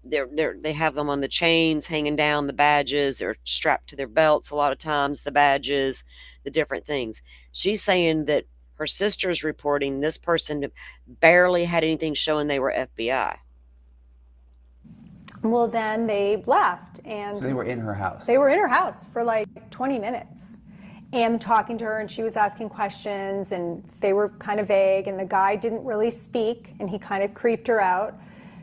They have them on the chains, hanging down, the badges. They're strapped to their belts a lot of times, the badges, the different things. She's saying that her sister's reporting this person barely had anything showing they were FBI. Well, then they left. And So they were in her house? They were in her house for like 20 minutes. and talking to her, and she was asking questions, and they were kind of vague, and the guy didn't really speak, and he kind of creeped her out.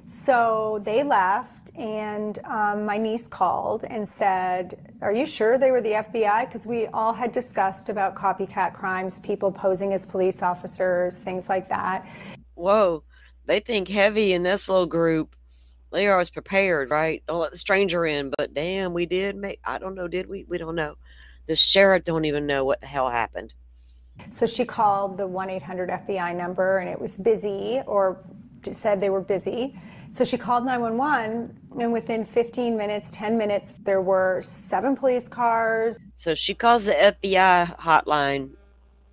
So they left, and my niece called and said, "Are you sure they were the FBI?" Because we all had discussed about copycat crimes, people posing as police officers, things like that. Whoa, they think heavy in this little group. They are always prepared, right? Don't let the stranger in. But damn, we did make, I don't know, did we? We don't know. The sheriff don't even know what the hell happened. So she called the 1-800-FBI number, and it was busy, or said they were busy. So she called 911, and within 15 minutes, 10 minutes, there were 7 police cars. So she calls the FBI hotline,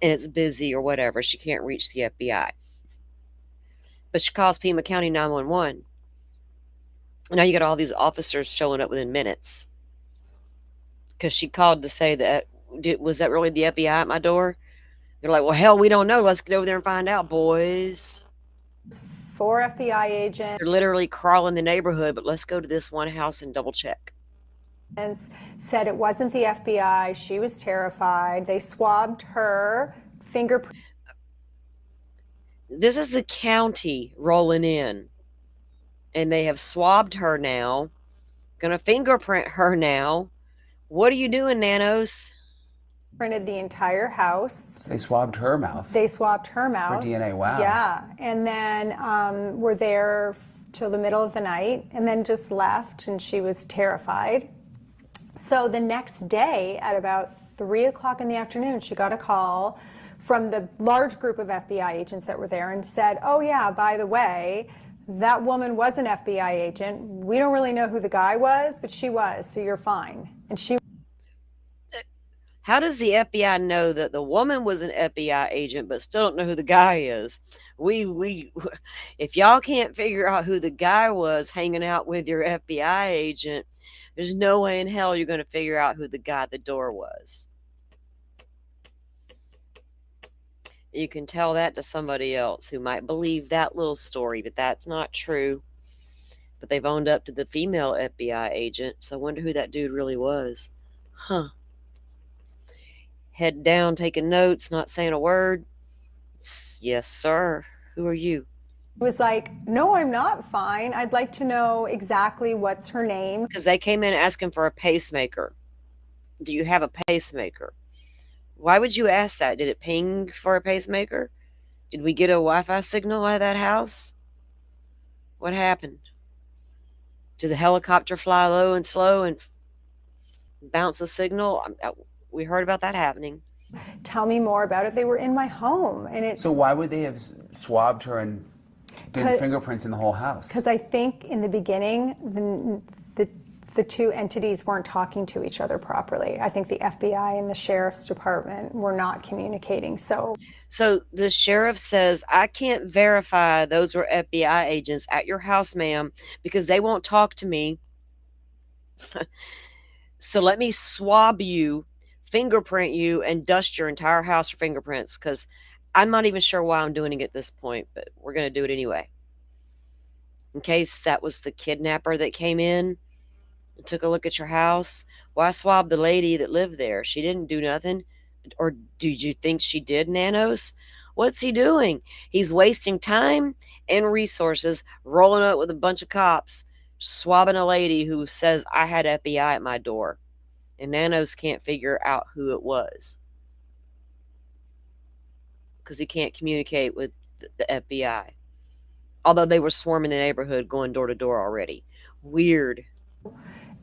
and it's busy or whatever. She can't reach the FBI. But she calls Pima County 911. And now you got all these officers showing up within minutes. Because she called to say that, was that really the FBI at my door? They're like, well, hell, we don't know. Let's get over there and find out, boys. 4 FBI agents. They're literally crawling the neighborhood, but let's go to this one house and double check. Said it wasn't the FBI. She was terrified. They swabbed her fingerprint. This is the county rolling in. And they have swabbed her now. Gonna fingerprint her now. What are you doing, Nanos? Printed the entire house. So they swabbed her mouth. They swabbed her mouth. For DNA, wow. Yeah, and then were there till the middle of the night, and then just left, and she was terrified. So the next day, at about 3 o'clock in the afternoon, she got a call from the large group of FBI agents that were there and said, "Oh yeah, by the way, that woman was an FBI agent. We don't really know who the guy was, but she was, so you're fine." And she. How does the FBI know that the woman was an FBI agent but still don't know who the guy is? If y'all can't figure out who the guy was hanging out with your FBI agent, there's no way in hell you're going to figure out who the guy at the door was. You can tell that to somebody else who might believe that little story, but that's not true. But they've owned up to the female FBI agent, so I wonder who that dude really was. Huh. Head down, taking notes, not saying a word. Yes, sir. Who are you? Was like, "No, I'm not fine. I'd like to know exactly what's her name." Because they came in asking for a pacemaker. Do you have a pacemaker? Why would you ask that? Did it ping for a pacemaker? Did we get a Wi-Fi signal at that house? What happened? Did the helicopter fly low and slow and bounce a signal? We heard about that happening. Tell me more about it. They were in my home, and it's. So why would they have swabbed her and done fingerprints in the whole house? Because I think in the beginning, the two entities weren't talking to each other properly. I think the FBI and the sheriff's department were not communicating. So the sheriff says, "I can't verify those were FBI agents at your house, ma'am, because they won't talk to me. So let me swab you, fingerprint you, and dust your entire house for fingerprints, because I'm not even sure why I'm doing it at this point, but we're going to do it anyway. In case that was the kidnapper that came in and took a look at your house. Why swab the lady that lived there? She didn't do nothing. Or did you think she did, Nanos? What's he doing? He's wasting time and resources rolling up with a bunch of cops, swabbing a lady who says, I had FBI at my door. And Nanos can't figure out who it was because he can't communicate with the FBI. Although they were swarming the neighborhood, going door to door already. Weird.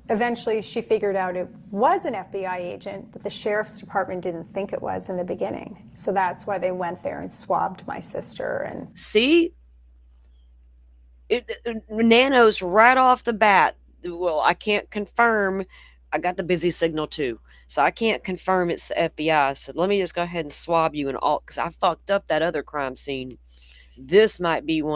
Eventually, she figured out it was an FBI agent, but the sheriff's department didn't think it was in the beginning. So that's why they went there and swabbed my sister. And see, Nanos right off the bat. Well, I can't confirm. I got the busy signal too, so I can't confirm it's the FBI. So let me just go ahead and swab you and all, because I fucked up that other crime scene. This might be one.